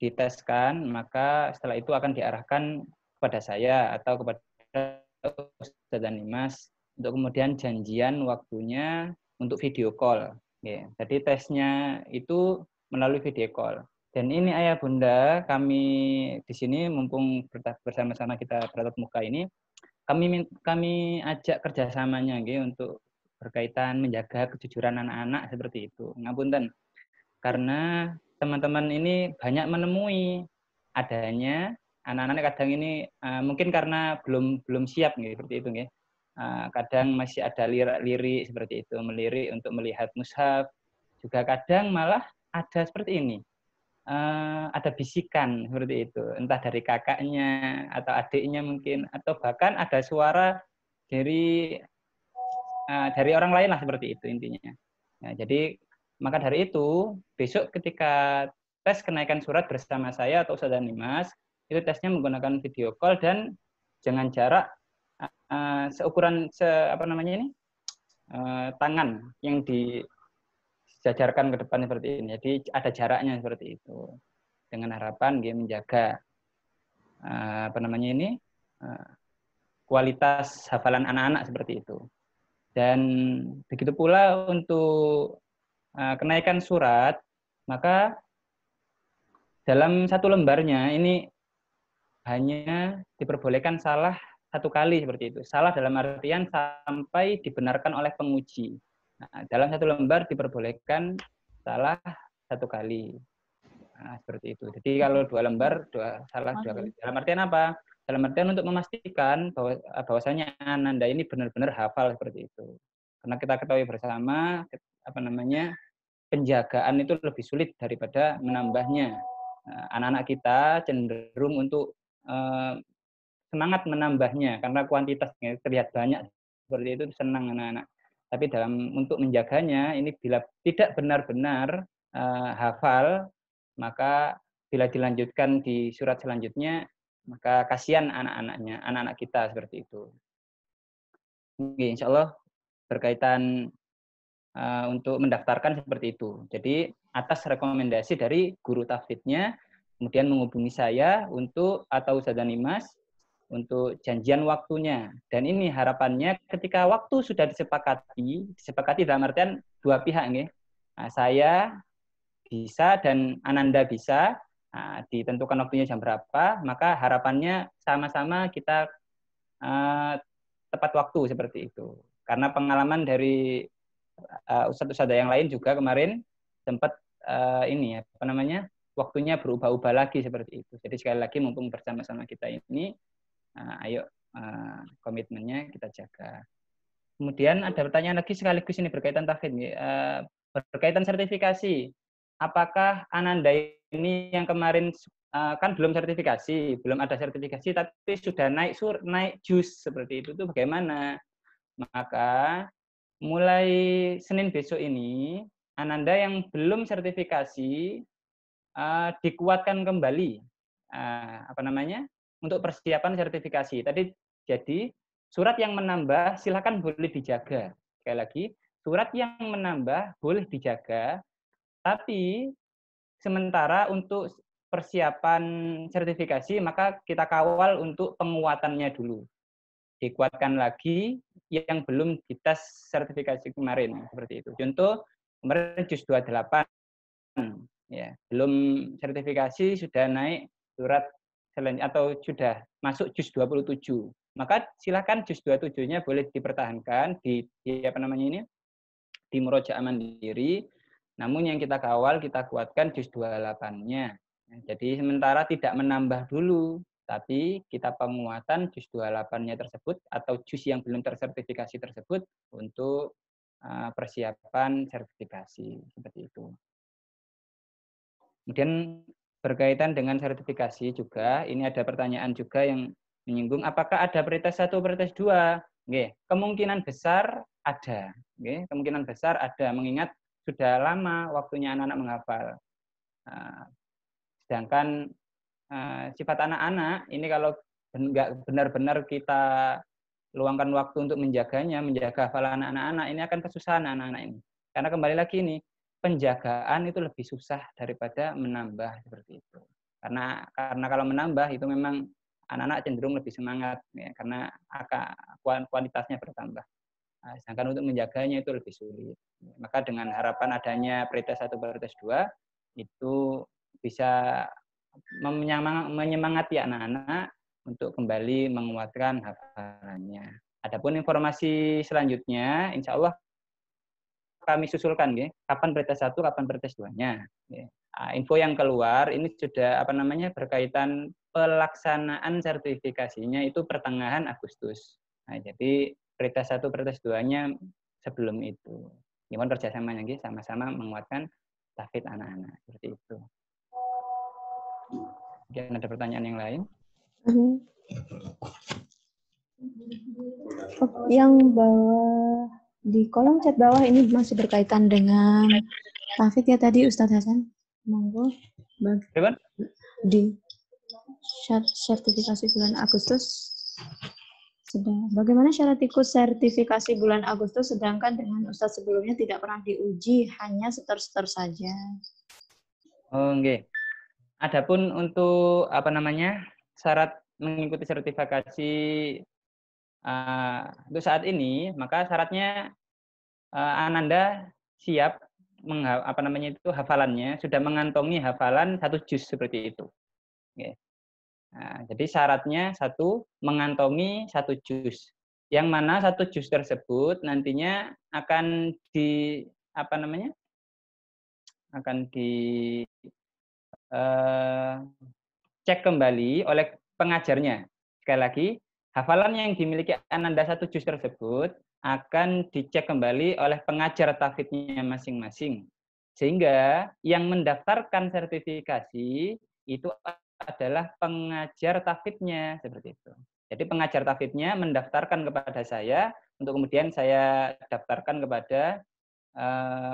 diteskan, maka setelah itu akan diarahkan kepada saya atau kepada Ustaz dan Dimas untuk kemudian janjian waktunya untuk video call. Ya, jadi tesnya itu melalui video call. Dan ini ayah bunda, kami di sini mumpung bersama-sama kita bertatap muka ini, kami ajak kerjasamanya untuk berkaitan menjaga kejujuran anak-anak seperti itu. Ngapunten, karena teman-teman ini banyak menemui adanya anak-anak kadang ini mungkin karena belum siap seperti itu kadang masih ada lirik seperti itu, melirik untuk melihat mushaf, juga kadang malah ada seperti ini, ada bisikan seperti itu, entah dari kakaknya atau adiknya mungkin, atau bahkan ada suara dari orang lain lah seperti itu intinya. Nah, jadi maka dari itu besok ketika tes kenaikan surat bersama saya atau Ustaz dan Dimas, itu tesnya menggunakan video call dan jangan jarak seukuran tangan yang dijajarkan ke depan seperti ini. Jadi ada jaraknya seperti itu. Dengan harapan dia menjaga kualitas hafalan anak-anak seperti itu. Dan begitu pula untuk kenaikan surat, maka dalam satu lembarnya ini hanya diperbolehkan salah satu kali seperti itu. Salah dalam artian sampai dibenarkan oleh penguji. Nah, dalam satu lembar diperbolehkan salah satu kali. Nah, seperti itu. Jadi kalau 2 lembar salah 2 kali. Dalam artian apa? Dalam artian untuk memastikan bahwasanya Ananda ini benar-benar hafal seperti itu. Karena kita ketahui bersama penjagaan itu lebih sulit daripada menambahnya. Anak-anak kita cenderung untuk semangat menambahnya karena kuantitasnya terlihat banyak seperti itu, senang anak-anak. Tapi untuk menjaganya ini bila tidak benar-benar hafal, maka bila dilanjutkan di surat selanjutnya maka kasihan anak-anak kita seperti itu. Oke, insya Allah berkaitan untuk mendaftarkan seperti itu. Jadi atas rekomendasi dari guru tahfidznya, kemudian menghubungi saya atau Ustaz dan Dimas untuk janjian waktunya. Dan ini harapannya ketika waktu sudah disepakati dalam artian 2 pihak saya bisa dan Ananda bisa, ditentukan waktunya jam berapa, maka harapannya sama-sama kita tepat waktu seperti itu. Karena pengalaman dari ustadz-ustadz yang lain juga kemarin sempat waktunya berubah-ubah lagi seperti itu. Jadi sekali lagi mumpung bersama-sama kita ini, ayo komitmennya kita jaga. Kemudian ada pertanyaan lagi sekaligus ini berkaitan tahfidz, berkaitan sertifikasi. Apakah Ananda ini yang kemarin kan belum sertifikasi, belum ada sertifikasi, tapi sudah naik juz seperti itu bagaimana? Maka mulai Senin besok ini, Ananda yang belum sertifikasi dikuatkan kembali untuk persiapan sertifikasi. Jadi surat yang menambah silakan boleh dijaga. Sekali lagi, surat yang menambah boleh dijaga, tapi sementara untuk persiapan sertifikasi maka kita kawal untuk penguatannya dulu. Dikuatkan lagi yang belum dites sertifikasi kemarin seperti itu. Contoh kemarin juz 28 ya, belum sertifikasi sudah naik surat atau sudah masuk juz 27. Maka silakan juz 27-nya boleh dipertahankan di murojaah mandiri. Namun yang kita kawal, kita kuatkan juz 28-nya. Jadi sementara tidak menambah dulu, tapi kita penguatan juz 28-nya tersebut atau juz yang belum tersertifikasi tersebut untuk persiapan sertifikasi seperti itu. Kemudian berkaitan dengan sertifikasi juga, ini ada pertanyaan juga yang menyinggung apakah ada prioritas 1, prioritas 2? Kemungkinan besar ada. Kemungkinan besar ada, mengingat sudah lama waktunya anak-anak menghafal. Sedangkan sifat anak-anak ini kalau nggak benar-benar kita luangkan waktu untuk menjaganya, menjaga hafalan anak-anak, ini akan kesusahan anak-anak ini. Karena kembali lagi ini, penjagaan itu lebih susah daripada menambah seperti itu. Karena kalau menambah itu memang anak-anak cenderung lebih semangat ya, karena kuantitasnya bertambah. Nah, sedangkan untuk menjaganya itu lebih sulit. Maka dengan harapan adanya pretest 1, pretest 2 itu bisa menyemangati anak-anak untuk kembali menguatkan hafalannya. Adapun informasi selanjutnya, insya Allah kami susulkan, ya. Kapan pretest 1, kapan pretest 2-nya. Ya. Info yang keluar ini sudah berkaitan pelaksanaan sertifikasinya itu pertengahan Agustus. Nah, jadi pretest 1, pretest 2-nya sebelum itu. Gimana kerjasamanya, ya, sama-sama menguatkan tahfidz anak-anak seperti itu. Mungkin ada pertanyaan yang lain? Yang bawah di kolom chat bawah ini masih berkaitan dengan tahfidz ya tadi Ustadz Hasan. Monggo. Di sertifikasi bulan Agustus. Bagaimana syarat ikut sertifikasi bulan Agustus sedangkan dengan Ustadz sebelumnya tidak pernah diuji, hanya setor-setor saja? Oh, okay. Adapun untuk syarat mengikuti sertifikasi untuk saat ini, maka syaratnya Ananda siap hafalannya sudah mengantongi hafalan 1 juz seperti itu. Okay. Nah, jadi syaratnya 1 mengantongi 1 juz. Yang mana 1 juz tersebut nantinya akan cek kembali oleh pengajarnya. Sekali lagi, hafalan yang dimiliki Ananda 1 juz tersebut akan dicek kembali oleh pengajar tahfidznya masing-masing. Sehingga yang mendaftarkan sertifikasi itu adalah pengajar tahfidznya seperti itu. Jadi pengajar tahfidznya mendaftarkan kepada saya untuk kemudian saya daftarkan kepada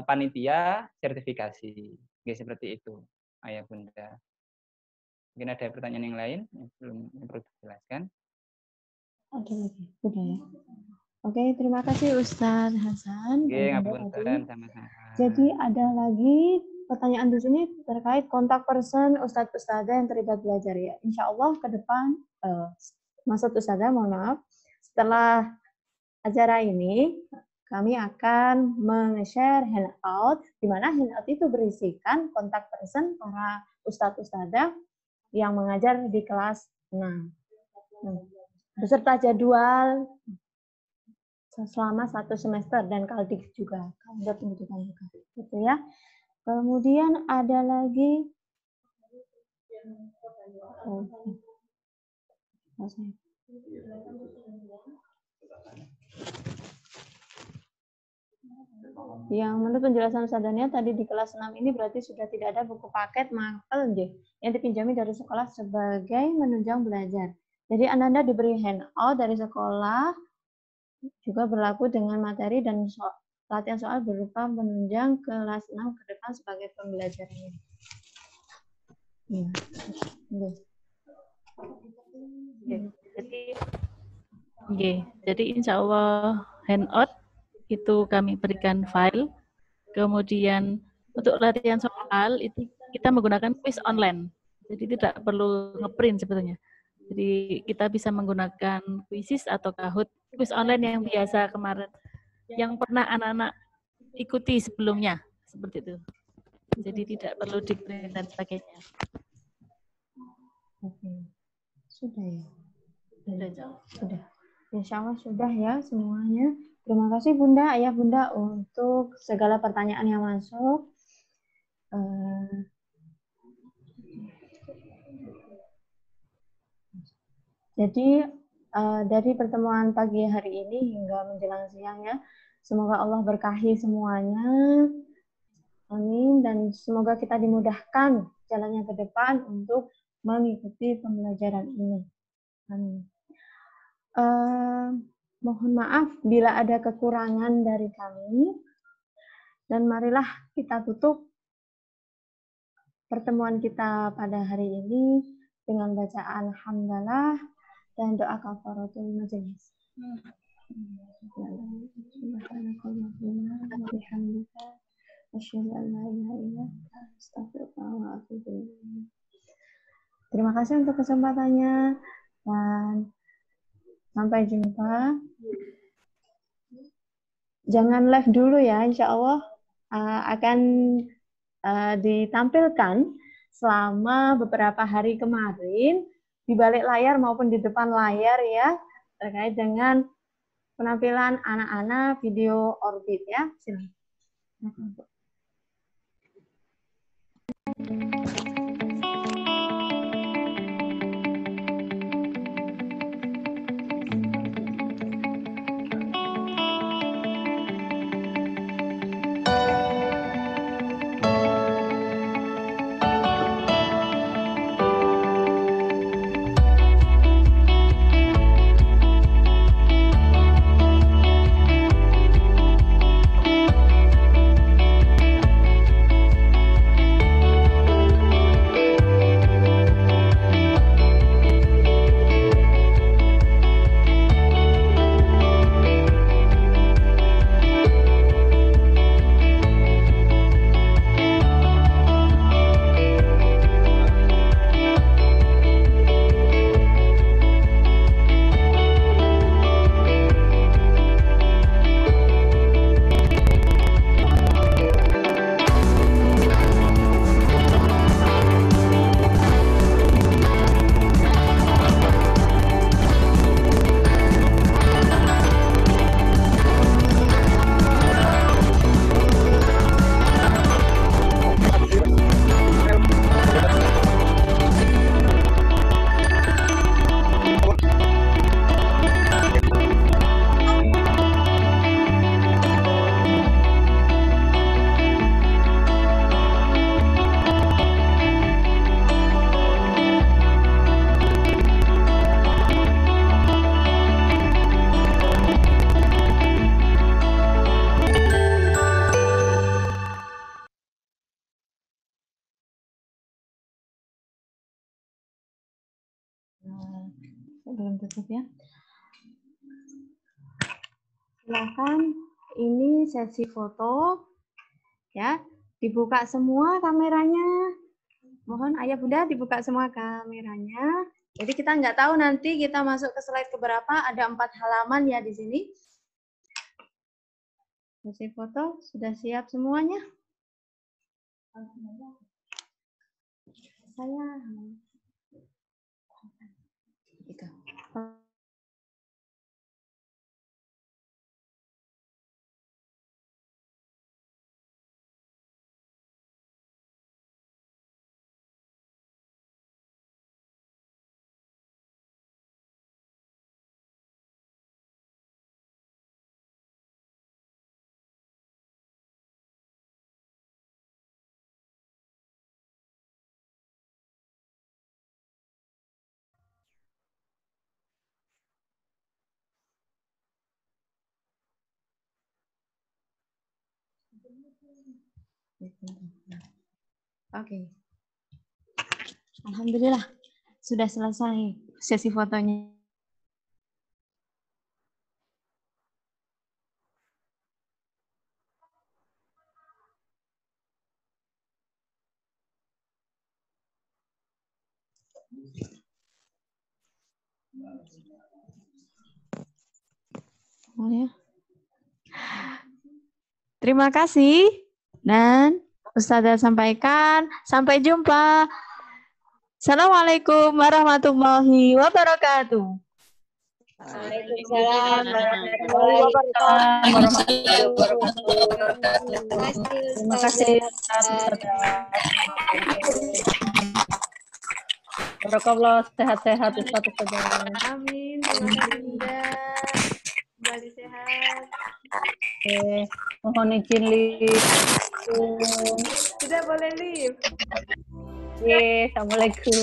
panitia sertifikasi. Oke, seperti itu, Ayah Bunda. Mungkin ada pertanyaan yang lain yang belum perlu dijelaskan? Ada lagi, udah ya. Oke, terima kasih Ustadz Hasan. Oke, ngapunten, sama-sama. Jadi ada lagi pertanyaan di sini terkait kontak person Ustadz-Ustadzah yang terlibat belajar ya. Insya Allah ke depan, maksud Ustadzah, mohon maaf, setelah acara ini kami akan meng-share handout, di mana handout itu berisikan kontak person para Ustadz-Ustadzah yang mengajar di kelas 6. Beserta jadwal selama 1 semester dan kaldik juga, kalender pendidikan juga, gitu ya. Kemudian ada lagi yang menurut penjelasan Ustadzanya tadi di kelas 6 ini berarti sudah tidak ada buku paket mapel yang dipinjami dari sekolah sebagai menunjang belajar. Jadi Ananda diberi handout dari sekolah, juga berlaku dengan materi dan latihan soal berupa penunjang kelas 6 ke depan sebagai pembelajarannya. Jadi insya Allah handout itu kami berikan file. Kemudian untuk latihan soal itu kita menggunakan quiz online. Jadi tidak perlu ngeprint sebetulnya. Jadi kita bisa menggunakan Quizzes atau Kahoot, quiz online yang biasa kemarin, yang pernah anak-anak ikuti sebelumnya, seperti itu. Jadi tidak perlu di-print dan sebagainya. Oke. Sudah ya? Sudah. Insya Allah sudah ya semuanya. Terima kasih Bunda, Ayah Bunda untuk segala pertanyaan yang masuk. Jadi dari pertemuan pagi hari ini hingga menjelang siang ya, semoga Allah berkahi semuanya. Amin. Dan semoga kita dimudahkan jalannya ke depan untuk mengikuti pembelajaran ini. Amin. Mohon maaf bila ada kekurangan dari kami. Dan marilah kita tutup pertemuan kita pada hari ini dengan bacaan hamdalah dan doa kafaratul majelis. Terima kasih untuk kesempatannya. Dan sampai jumpa. Jangan live dulu ya, insya Allah akan ditampilkan selama beberapa hari kemarin di balik layar maupun di depan layar ya, terkait dengan penampilan anak-anak video orbit ya. Sini. Belum tutup ya. Silakan, ini sesi foto ya, dibuka semua kameranya. Mohon ayah bunda dibuka semua kameranya. Jadi kita nggak tahu nanti kita masuk ke slide keberapa, ada 4 halaman ya di sini. Sesi foto sudah siap semuanya? Saya Oke. Alhamdulillah sudah selesai sesi fotonya. Oh ya. Terima kasih dan Ustazah sampaikan sampai jumpa. Assalamualaikum warahmatullahi wabarakatuh. Waalaikumsalam warahmatullahi wabarakatuh. Terima kasih. Barakallah, sehat-sehat Ustaz. Amin. Terima kasih Bunda. Kembali sehat. Oke, mohon izin live. Sudah boleh live. Oke, assalamualaikum.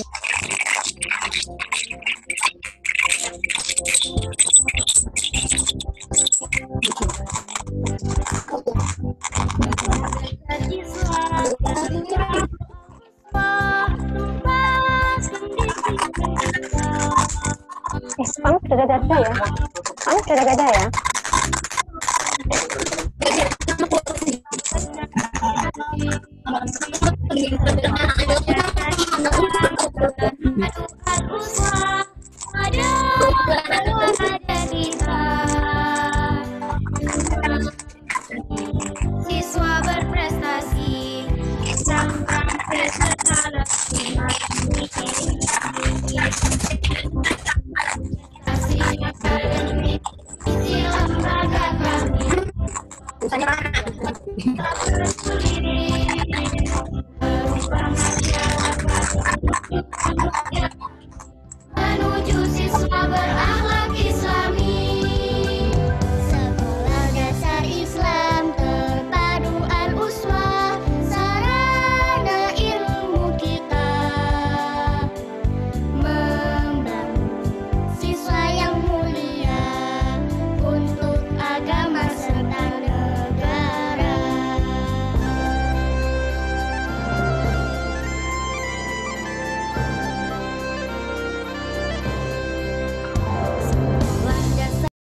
Kamu sudah ada ya? Kamu sudah ada ya? Ada siswa